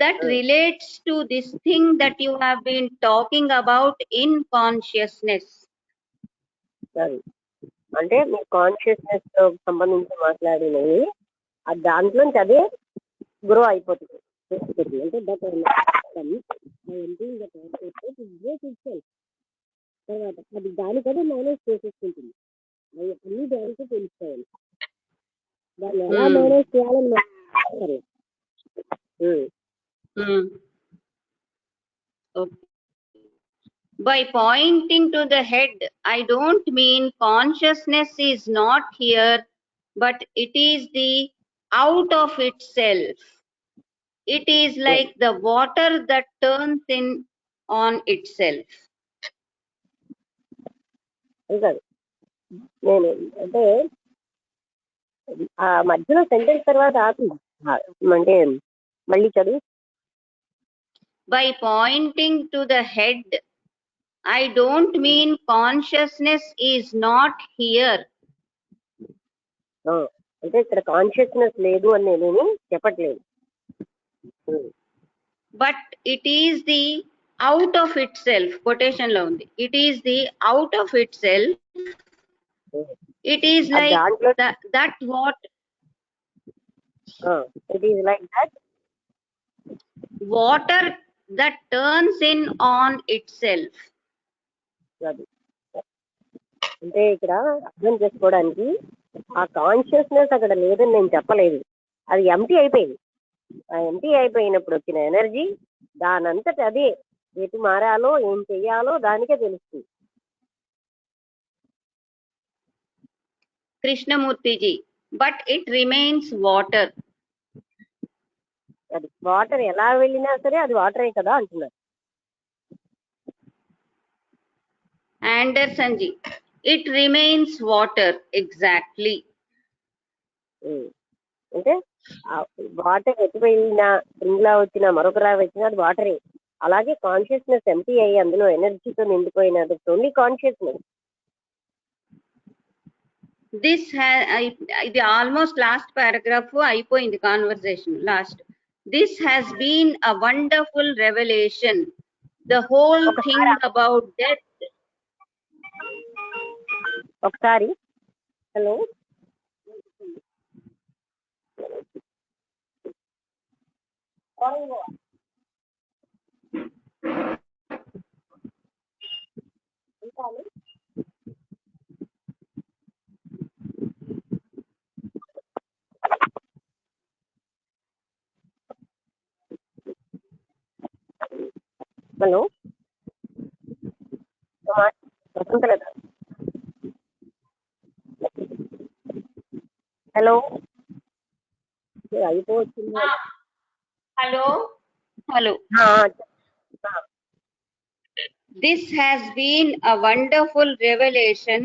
Speaker 2: that relates to this thing that you have been talking about in consciousness.
Speaker 3: అంటే మీ consciousness తో సంబంధించి మాట్లాడినవి దాంట్లోంచి అదే grow అయిపోతుంది. అంటే తర్వాత అది దానికదే మేనేజ్ చేసేసుకుంటుంది. అన్ని దానితో తెలుసుకోవాలి. దాన్ని ఎలా మేనేజ్ చేయాలని సరే.
Speaker 2: By pointing to the head, I don't mean consciousness is not here, but it is the out of itself. It is like the water that turns in on itself.
Speaker 3: నేను అంటే ఆ మధ్యలో సెంటెన్స్ తర్వాత ఆపి అంటే మళ్ళీ చదువు.
Speaker 2: By pointing to the head, I don't mean consciousness is not here.
Speaker 3: అంటే ఇక్కడ కాన్షియస్నెస్ లేదు అని నేను చెప్పట్లేదు.
Speaker 2: But it is the out of itself. Quotation lo undi. It is the out of itself. It is like that what.
Speaker 3: It is like that.
Speaker 2: Water that turns in on itself.
Speaker 3: అది అంటే ఇక్కడ అర్థం చేసుకోవడానికి ఆ consciousness అక్కడ లేదని నేను చెప్పలేదు, అది ఎంటీ అయిపోయింది. ఆ ఎంటీ అయిపోయినప్పుడు వచ్చిన ఎనర్జీ దానంతట అదే ఎటు మారాలో ఏం చెయ్యాలో దానికే తెలుస్తుంది.
Speaker 2: Krishnamurti ji, but it remains water.
Speaker 3: అది వాటర్ ఎలా వెళ్ళినా సరే అది వాటరే కదా అంటున్నారు.
Speaker 2: Anderson ji, it remains water. Exactly.
Speaker 3: అంటే వాటర్ ఎటు వెళ్ళినా స్ప్రింగ్ లా వచ్చినా మరొకలా వచ్చినా అది వాటరే. అలాగే కాన్షియస్నెస్ ఎంటీ అయ్యి అందులో ఎనర్జీతో నిండిపోయినది ఓన్లీ కాన్షియస్నెస్.
Speaker 2: This ఇది ఆల్మోస్ట్ లాస్ట్ పారాగ్రాఫ్ అయిపోయింది conversation last. This has been a wonderful revelation. The whole thing about death.
Speaker 3: ఒకసారి హలో హలో వస్తుంటలేదా? హలో అయిపోతుంది.
Speaker 2: Hello. Hello. This has been a wonderful revelation.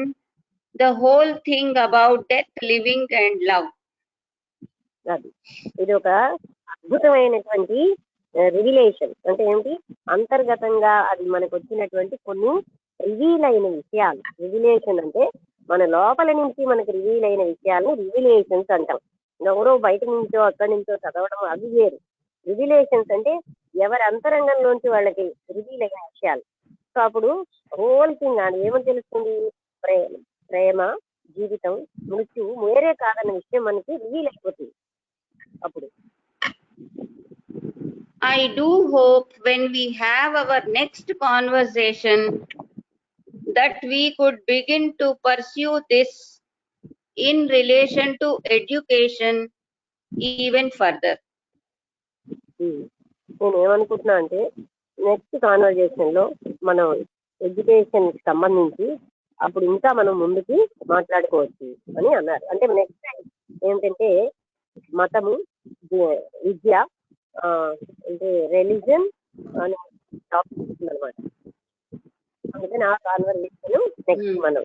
Speaker 2: The whole thing about death, living and love.
Speaker 3: అది ఇది ఒక అద్భుతమైనటువంటి revelation. అంటే ఏంటి, అంతర్గతంగా అది మనకు వచ్చినటువంటి కొన్ని రివీల్ అయిన విషయాలు. రివిలేషన్ అంటే మన లోపల నుంచి మనకు రివీల్ అయిన విషయాలను రివిలేషన్స్ అంటాం. ఎవరో బయట నుంచో అక్కడి నుంచో చదవడం అది వేరు. రివిలేషన్స్ అంటే ఎవరి అంతరంగంలోంచి వాళ్ళకి రివీల్ అయిన విషయాలు. సో అప్పుడు హోల్ థింగ్ అది ఏమని తెలుస్తుంది, ప్రేమ జీవితం మృత్యు వేరే కాదన్న విషయం మనకి రివీల్ అయిపోతుంది. అప్పుడు
Speaker 2: I do hope when we have our next conversation that we could begin to pursue this in relation to education even further.
Speaker 3: నేను ఏమనుకుంటున్నా అంటే నెక్స్ట్ కాన్వర్జేషన్ లో మనం ఎడ్యుకేషన్ కి సంబంధించి అప్పుడు ఇంకా మనం ముందుకి మాట్లాడుకోవచ్చు అని అన్నారు. అంటే నెక్స్ట్ టైం ఏంటంటే మతము, విద్య, అంటే రిలీజన్ అని టాపిక్ అనమాట. అందుకని ఆ కాన్వర్జేషన్ నెక్స్ట్ మనం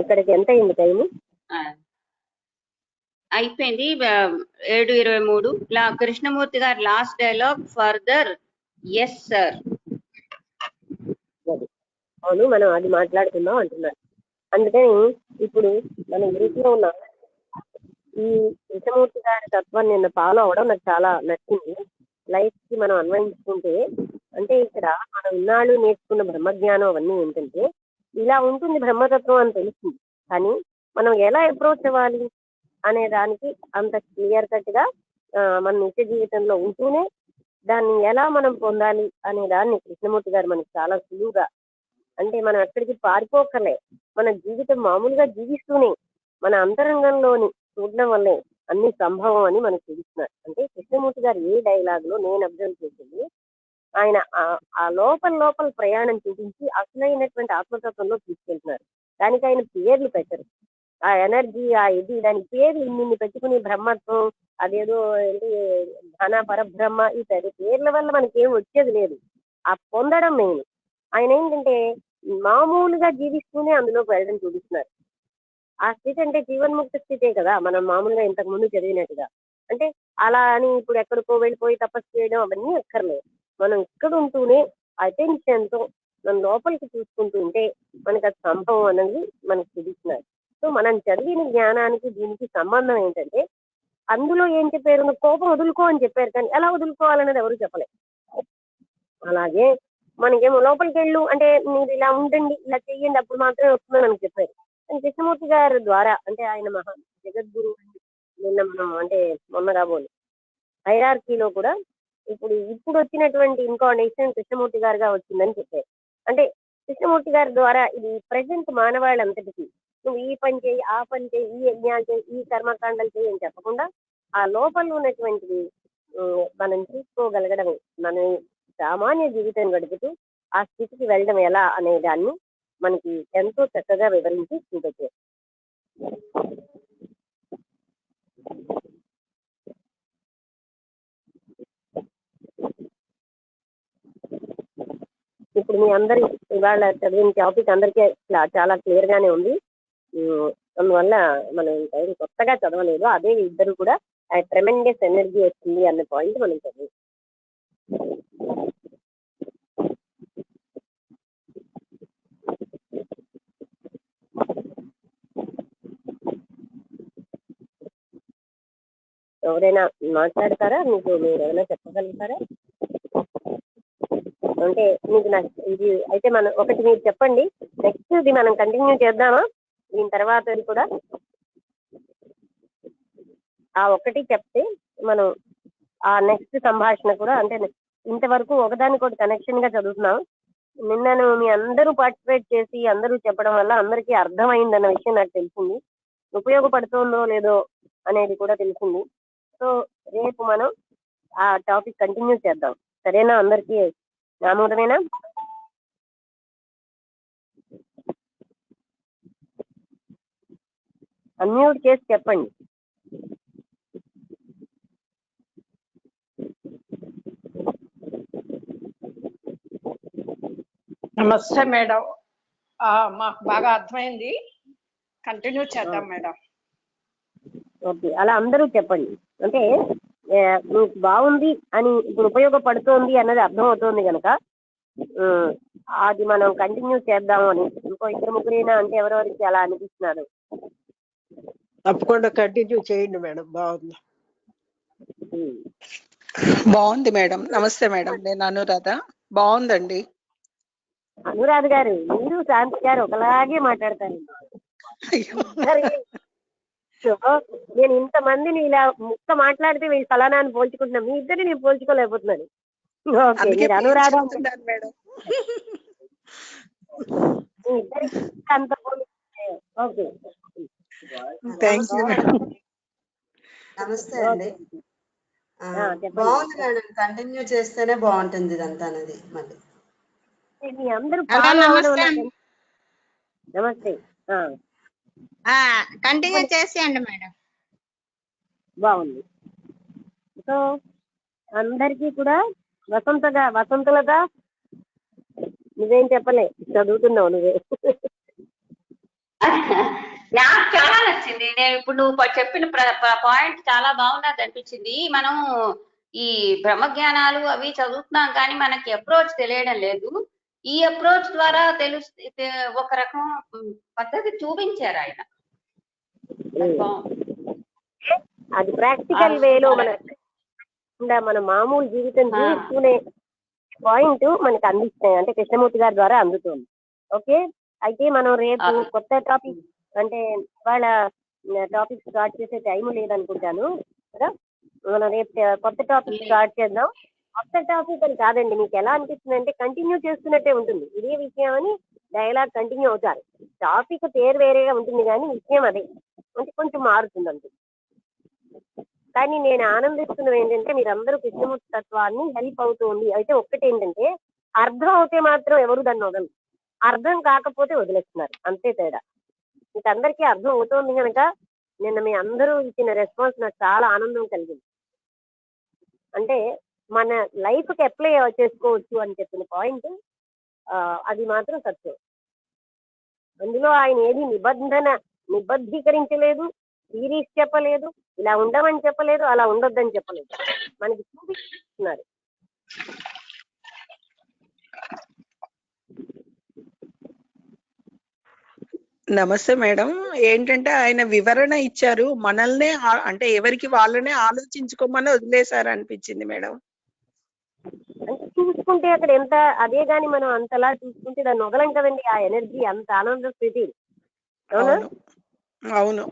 Speaker 3: ఇక్కడికి ఎంత అయింది టైము?
Speaker 2: అయిపోయింది 7:23. కృష్ణమూర్తి గారు last dialogue further. Yes sir.
Speaker 3: అవును, మనం అది మాట్లాడుకుందాం అంటున్నారు. అందుకని ఇప్పుడు మన గ్రూప్ లో ఉన్న ఈ కృష్ణమూర్తి గారి తత్వాన్ని నిన్న ఫాలో అవ్వడం నాకు చాలా నచ్చింది. లైఫ్ కి మనం అన్వయించుకుంటే అంటే ఇక్కడ మనం ఇన్నాళ్ళు నేర్చుకున్న బ్రహ్మజ్ఞానం అవన్నీ ఏంటంటే ఇలా ఉంటుంది బ్రహ్మతత్వం అని తెలుస్తుంది, కానీ మనం ఎలా అప్రోచ్ అవ్వాలి అనే దానికి అంత క్లియర్ కట్ గా మన నిత్య జీవితంలో ఉంటూనే దాన్ని ఎలా మనం పొందాలి అనే దాన్ని కృష్ణమూర్తి గారు మనకి చాలా సులువుగా, అంటే మనం ఎక్కడికి పారిపోకలే, మన జీవితం మామూలుగా జీవిస్తూనే మన అంతరంగంలోని చూడడం వల్లే అన్ని సంభవం అని మనకు తెలుస్తున్నారు. అంటే కృష్ణమూర్తి గారు ఏ డైలాగ్ లో నేను అబ్జర్వ్ చేసింది, ఆయన ఆ లోపల ప్రయాణం చూపించి అసలైనటువంటి ఆత్మతత్వంలో తీసుకెళ్తున్నారు. దానికి ఆయన పేర్లు పెట్టరు. ఆ ఎనర్జీ ఆ ఇది దాని పేర్లు ఇన్ని పెట్టుకుని బ్రహ్మత్వం అదేదో ఏంటి ధన పరబ్రహ్మ ఈ పేర్ల వల్ల మనకి ఏం వచ్చేది లేదు. ఆ పొందడం మెయిన్. ఆయన ఏంటంటే మామూలుగా జీవిస్తూనే అందులోకి వెళ్ళడం చూపిస్తున్నారు. ఆ స్థితి అంటే జీవన్ముక్త స్థితే కదా, మనం మామూలుగా ఇంతకు ముందు చదివినట్టుగా. అంటే అలా అని ఇప్పుడు ఎక్కడికో వెళ్ళిపోయి తపస్సు చేయడం అవన్నీ అక్కర్లేదు. మనం ఇక్కడ ఉంటూనే అటెన్షన్ తో మన లోపలికి చూసుకుంటూ ఉంటే మనకు అది సంభవం అనేది మనకు చూపిస్తున్నారు. సో మనం చదివిన జ్ఞానానికి దీనికి సంబంధం ఏంటంటే అందులో ఏం చెప్పారు, నువ్వు కోపం వదులుకో అని చెప్పారు, కానీ ఎలా వదులుకోవాలనేది ఎవరు చెప్పలేదు. అలాగే మనకేమో లోపలికి వెళ్ళు అంటే మీరు ఇలా ఉండండి ఇలా చెయ్యండి అప్పుడు మాత్రమే వస్తుందని మనకు చెప్పారు. కృష్ణమూర్తి గారి ద్వారా అంటే ఆయన మహా జగద్గురు నిన్న మనం అంటే మొన్న రాబోలు హైరార్కీలో కూడా ఇప్పుడు వచ్చినటువంటి ఇన్కార్నేషన్ కృష్ణమూర్తి గారుగా వచ్చిందని చెప్పారు. అంటే కృష్ణమూర్తి గారి ద్వారా ఇది ప్రజెంట్ మానవాళ్ళంతటికి నువ్వు ఈ పని చేయి, ఆ పని చేయి, ఈ యజ్ఞాలు చేయి, ఈ కర్మకాండలు చేయి అని చెప్పకుండా ఆ లోపల ఉన్నటువంటిది మనం చూసుకోగలగడం, మనం సామాన్య జీవితం గడుపుతూ ఆ స్థితికి వెళ్ళడం ఎలా అనే దాన్ని మనకి ఎంతో చక్కగా వివరించి చూపించారు. ఇప్పుడు మీ అందరి ఇవాళ చదివిన టాపిక్ అందరికీ చాలా క్లియర్ గానే ఉంది. అందువల్ల మనం కొత్తగా చదవలేదు. అదే ఇద్దరు కూడా ట్రెమెండస్ ఎనర్జీ వచ్చింది అన్న పాయింట్ మనం చదివి. ఎవరైనా మాట్లాడతారా? మీరు ఏమైనా చెప్పగలుగుతారా? అంటే మీకు ఇది అయితే మనం ఒకటి మీరు చెప్పండి, నెక్స్ట్ ఇది మనం కంటిన్యూ చేద్దామా? దీని తర్వాత కూడా ఆ ఒక్కటి చెప్తే మనం ఆ నెక్స్ట్ సంభాషణ కూడా, అంటే ఇంతవరకు ఒకదానికొకటి కనెక్షన్ గా చదువుతున్నాం. నిన్నను మీ అందరూ పార్టిసిపేట్ చేసి అందరూ చెప్పడం వల్ల అందరికీ అర్థమైందన్న విషయం నాకు తెలిసింది. ఉపయోగపడుతుందో లేదో అనేది కూడా తెలిసింది. సో రేపు మనం ఆ టాపిక్ కంటిన్యూ చేద్దాం. సరేనా? అందరికీ ఆమోదమేనా? అన్మ్యూట్ చేసి చెప్పండి.
Speaker 6: నమస్తే మేడం. మాకు బాగా అర్థమైంది, కంటిన్యూ చేద్దాం మేడం.
Speaker 3: ఓకే, అలా అందరూ చెప్పండి. అంటే మీకు బాగుంది అని, ఇప్పుడు ఉపయోగపడుతోంది అన్నది అర్థమవుతోంది కనుక అది మనం కంటిన్యూ చేద్దాము అని. ఇంకో ఇద్దరు ముగ్గురైనా అంటే ఎవరెవరికి అలా అనిపిస్తున్నారు?
Speaker 7: తప్పకుండా కంటిన్యూ చేయండి మేడం. బాగుంది.
Speaker 8: బాగుంది మేడం. నమస్తే మేడం, నేను అనురాధ. బాగుందండి.
Speaker 3: అనురాధ గారు, మీరు శాంతి గారు ఒకలాగే మాట్లాడతారు. నేను ఇంతమందిని ఇలా ముక్క మాట్లాడితే మీ ఫలానాన్ని పోల్చుకుంటున్నా, మీ ఇద్దరిని నేను పోల్చుకోలేకపోతున్నాను. ఓకే, మీరు అనురాధ
Speaker 8: మేడం.
Speaker 3: మీ ఇద్దరికి అంత ఓకే.
Speaker 9: నమస్తే అండి. బాగుంది మేడం, కంటిన్యూ చేస్తేనే బాగుంటుంది ఇదంతా అనేది. మళ్ళీ
Speaker 3: మీ అందరూ ఫాలో అవ్వడం. నమస్తే,
Speaker 10: కంటిన్యూ చేసేయండి మేడం.
Speaker 3: బాగుంది. సో అందరికీ కూడా వసంతులగా నువ్వేం చెప్పలే, చదువుతున్నావు నువ్వే.
Speaker 2: నాకు చాలా నచ్చింది. నేను ఇప్పుడు నువ్వు చెప్పిన పాయింట్ చాలా బాగున్నది అనిపించింది. మనం ఈ బ్రహ్మజ్ఞానాలు అవి చదువుతున్నాం కానీ మనకి అప్రోచ్ తెలియడం లేదు. ఈ అప్రోచ్ ద్వారా ఒక రకం పద్ధతి చూపించారు ఆయన.
Speaker 3: అది ప్రాక్టికల్ వేలో మన మామూలు జీవితం జీవిస్తూనే పాయింట్ మనకి అందిస్తాయి, అంటే కృష్ణమూర్తి గారి ద్వారా అందుతుంది. ఓకే, అయితే మనం రేపు కొత్త టాపిక్, అంటే వాళ్ళ టాపిక్ స్టార్ట్ చేసే టైం లేదనుకుంటాను కదా. మనం రేపు కొత్త టాపిక్ స్టార్ట్ చేద్దాం. కొత్త టాపిక్ అని కాదండి, మీకు ఎలా అనిపిస్తుంది అంటే కంటిన్యూ చేస్తున్నట్టే ఉంటుంది. ఇదే విషయం అని డైలాగ్ కంటిన్యూ అవుతారు. టాపిక్ పేరు వేరేగా ఉంటుంది కానీ విషయం అదే, అంటే కొంచెం మారుతుంది అంతే. కానీ నేను ఆనందిస్తున్నది ఏంటంటే మీరందరూ కృష్ణమూర్తి తత్వాన్ని హెల్ప్ అవుతుంది. అయితే ఒక్కటి ఏంటంటే, అర్థం అవుతే మాత్రం ఎవరు దాన్ని వదలరు, అర్థం కాకపోతే వదిలేస్తున్నారు, అంతే తేడా. మీకు అందరికీ అర్థం అవుతోంది కనుక నిన్న మీ అందరూ ఇచ్చిన రెస్పాన్స్ నాకు చాలా ఆనందం కలిగింది. అంటే మన లైఫ్కి అప్లై చేసుకోవచ్చు అని చెప్పిన పాయింట్ అది మాత్రం సత్యం. అందులో ఆయన ఏది నిబద్ధీకరించలేదు, సిరీస్ చెప్పలేదు, ఇలా ఉండమని చెప్పలేదు, అలా ఉండొద్దని చెప్పలేదు, మనకి చూపిస్తున్నారు.
Speaker 8: నమస్తే మేడం. ఏంటంటే ఆయన వివరణ ఇచ్చారు, మనల్నే అంటే ఎవరికి వాళ్ళనే ఆలోచించుకోమని వదిలేశారు అనిపించింది మేడం.
Speaker 3: అంటే చూసుకుంటే అక్కడ ఎంత అదే గాని మనం అంతలా చూసుకుంటే దాన్ని వదలం కదండి. ఆ ఎనర్జీ అంత ఆనంద స్థితి. అవునా?
Speaker 8: అవును.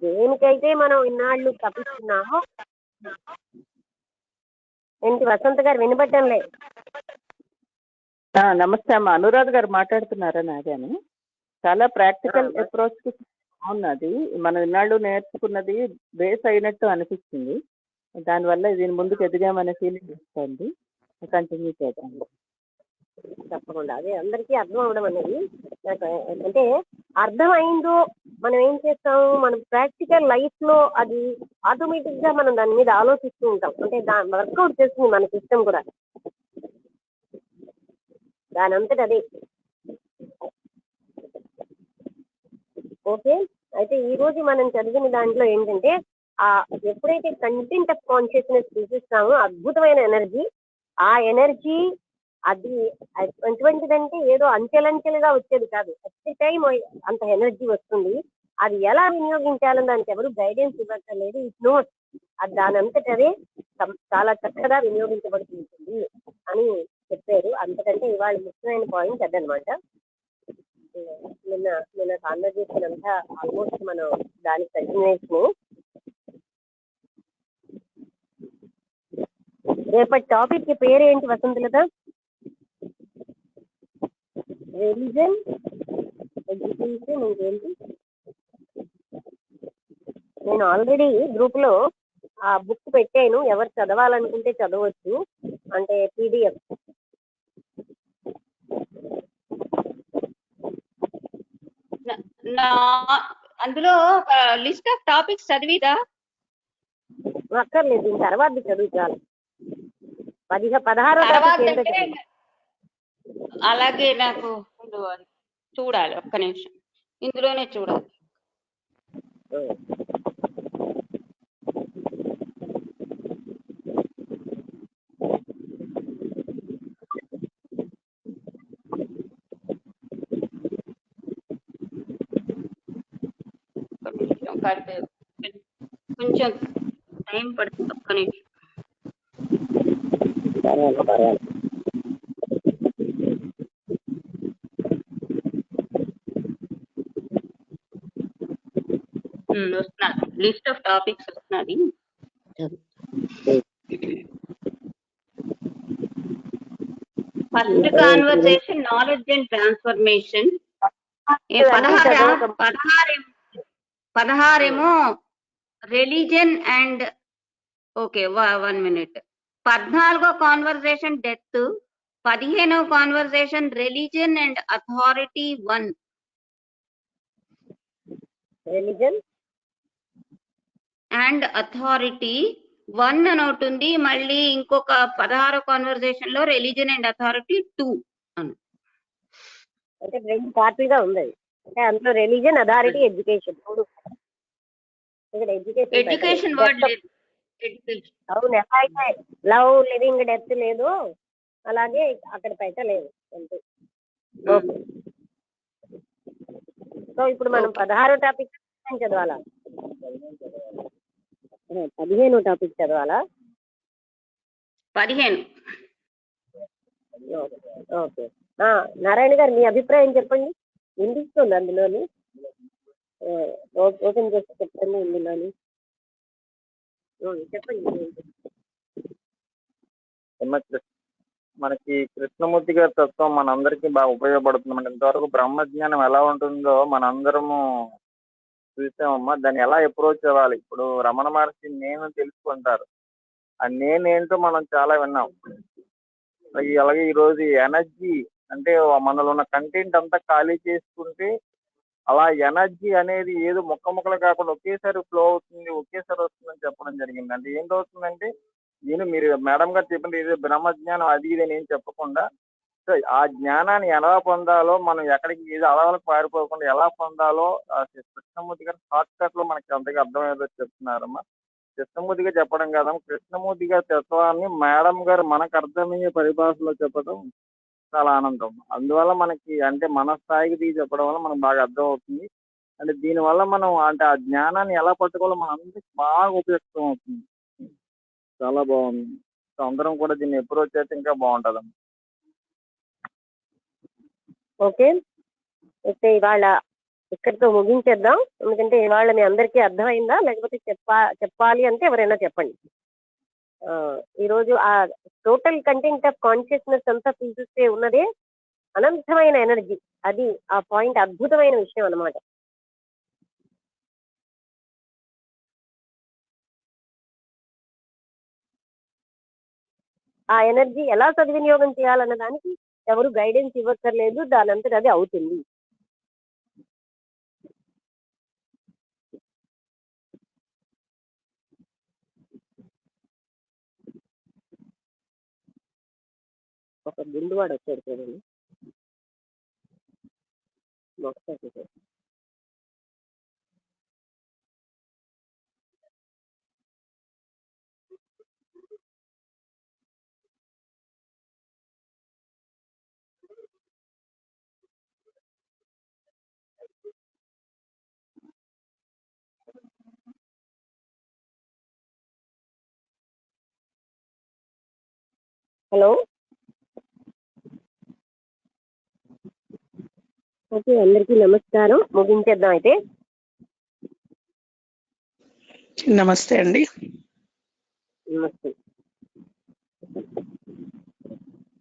Speaker 3: దేనికైతే మనం ఇన్నాళ్ళు తప్పిస్తున్నామో. ఏంటి వసంత గారు వినబడ్డంలే?
Speaker 10: నమస్తే అమ్మ, అనురాధ గారు మాట్లాడుతున్నారా? నాగాని చాలా ప్రాక్టికల్ అప్రోచ్ కి బాగున్నది. మనం ఇన్నాళ్ళు నేర్చుకున్నది బేస్ అయినట్టు అనిపిస్తుంది. దానివల్ల దీని ముందుకు ఎదిగామనే ఫీలింగ్ వస్తుంది. కంటిన్యూ చేద్దాం.
Speaker 3: తప్పకుండా అదే అందరికీ అర్థం అవడం అనేది నాకు అంటే అర్థం అయిందో మనం ఏం చేస్తాము, మన ప్రాక్టికల్ లైఫ్ లో అది ఆటోమేటిక్ గా మనం దాని మీద ఆలోచిస్తూ ఉంటాం. అంటే దాని వర్కౌట్ చేస్తుంది మన సిస్టమ్ కూడా దాని అంతటి అదే. ఓకే, అయితే ఈ రోజు మనం చదివిన దాంట్లో ఏంటంటే ఎప్పుడైతే కంటెంట్ ఆఫ్ కాన్షియస్నెస్ చూపిస్తామో అద్భుతమైన ఎనర్జీ, ఆ ఎనర్జీ అది ఎటువంటిదంటే ఏదో అంచెలంచెలుగా వచ్చేది కాదు, అట్ ఎ టైం అంత ఎనర్జీ వస్తుంది. అది ఎలా వినియోగించాలని దానికి ఎవరు గైడెన్స్ ఇవ్వట్లేదు. ఇట్ నోట్ అది దాని అంతటి అదే చాలా చక్కగా వినియోగించబడుతుంది అని చెప్పారు. అంతకంటే ఇవాళ ముఖ్యమైన పాయింట్ అదనమాట. నిన్న కాన్వర్జేషన్ అంతా ఆల్మోస్ట్ మనం దానికి కంటిన్యూషన్. రేపటి టాపిక్ పేరేంటి వసంతలత? రిలీజన్, ఎడ్యుకేషన్, ఇంకేంటి? నేను ఆల్రెడీ గ్రూప్ లో ఆ బుక్ పెట్టాను, ఎవరు చదవాలనుకుంటే చదవచ్చు. అంటే PDF.
Speaker 2: అందులో లిస్ట్ ఆఫ్ టాపిక్స్ చదివిదా?
Speaker 3: అక్కర్లేదు, దీని తర్వాత చదువుతాను. 16వ టాపిక్ ఏంటో చెప్పండి.
Speaker 2: అలాగే నాకు చూడాలి, ఒక్క నిమిషం, ఇందులోనే చూడాలి. కొంచెం టైం పడుతుంది, ఒక్క నిమిషం. వస్తున్నది, లిస్ట్ ఆఫ్ టాపిక్స్ వస్తున్నది. First conversation knowledge and transformation. 16 religion and okay 1 minute. 14వ కాన్వర్సేషన్ డెత్. 15వ conversation religion and authority 1.
Speaker 3: Religion
Speaker 2: and authority 1 అని ఒకటి ఉంది. మళ్ళీ ఇంకొక 16వ కాన్వర్సేషన్ లో రిలీజన్ అండ్ అథారిటీ 2 అని.
Speaker 3: అంటే 2 పార్టీగా ఉంది. అంటే అందులో రిలీజన్, అథారిటీ, ఎడ్యుకేషన్ ఇక్కడ
Speaker 2: ఎడ్యుకేషన్ వర్డ్ లేదు.
Speaker 3: అవును, ఎలా అయితే లవ్, లివింగ్, డెత్ లేదు అలాగే అక్కడ పెట్టలేదు అంతే. ఓకే, సో ఇప్పుడు మనం 16వ టాపిక్ చదవాలా? 15వ టాపిక్ చదవాలా?
Speaker 2: 15.
Speaker 3: ఓకే, నారాయణ గారు మీ అభిప్రాయం చెప్పండి. వినిపిస్తుంది అందులోని? ఓపెన్ చేసి చెప్పండి ఇందులోని. చెప్పండి.
Speaker 11: మనకి కృష్ణమూర్తి గారి తత్వం మనందరికీ బాగా ఉపయోగపడుతుంది. మనకి ఇంతవరకు బ్రహ్మజ్ఞానం ఎలా ఉంటుందో మనందరము చూసామమ్మా. దాన్ని ఎలా అప్రోచ్ అవ్వాలి, ఇప్పుడు రమణ మహర్షి నేను తెలుసుకుంటారు, ఆ నేనేంటో మనం చాలా విన్నాం. అలాగే ఈరోజు ఎనర్జీ అంటే మనలో ఉన్న కంటెంట్ అంతా ఖాళీ చేసుకుంటే అలా ఎనర్జీ అనేది ఏదో ముక్కలు కాకుండా ఒకేసారి ఫ్లో అవుతుంది, ఒకేసారి వస్తుందని చెప్పడం జరిగింది. అంటే ఏంటవుతుందంటే మీరు మేడం గారు చెప్పింది ఏదో బ్రహ్మజ్ఞానం అది ఇది అని ఏం చెప్పకుండా ఆ జ్ఞానాన్ని ఎలా పొందాలో, మనం ఎక్కడికి ఏదో అలవాళ్ళకి పారిపోకుండా ఎలా పొందాలో కృష్ణమూర్తి గారు షార్ట్ కట్ లో మనకి అంతగా అర్థమయ్యేదో చెప్తున్నారమ్మా. కృష్ణమూర్తి గారు చెప్పడం కాదమ్మా, కృష్ణమూర్తి గారి తత్వాన్ని మేడం గారు మనకు అర్థమయ్యే పరిభాషలో చెప్పడం చాలా ఆనందం. అందువల్ల మనకి అంటే మన స్థాయికి దిగి చెప్పడం వల్ల మనకు బాగా అర్థం అవుతుంది. అంటే దీనివల్ల మనం అంటే ఆ జ్ఞానాన్ని ఎలా పట్టుకోవాలో మన అందరికి బాగా ఉపయుక్తం అవుతుంది. చాలా బాగుంది. అందరం కూడా దీన్ని అప్రోచ్ అయితే ఇంకా బాగుంటుంది.
Speaker 3: ఓకే, అయితే ఇవాళ ఇక్కడితో ముగించేద్దాం. ఎందుకంటే ఇవాళ మీ అందరికీ అర్థమైందా, లేకపోతే చెప్పాలి అంటే ఎవరైనా చెప్పండి. ఈరోజు ఆ టోటల్ కంటెంట్ ఆఫ్ కాన్షియస్నెస్ అంతా చూస్తే ఉన్నదే అనంతమైన ఎనర్జీ. అది ఆ పాయింట్ అద్భుతమైన విషయం అన్నమాట. ఆ ఎనర్జీ ఎలా సద్వినియోగం చేయాలన్న దానికి ఎవరు గైడెన్స్ ఇవ్వక్కర్లేదు, దానంతట అది అవుతుంది. ఒక గుండువాడు వచ్చాడు చూడండి. హలో, ఓకే, అందరికీ నమస్కారం. ముగించేద్దాం అయితే.
Speaker 8: నమస్తే అండి.
Speaker 3: నమస్తే.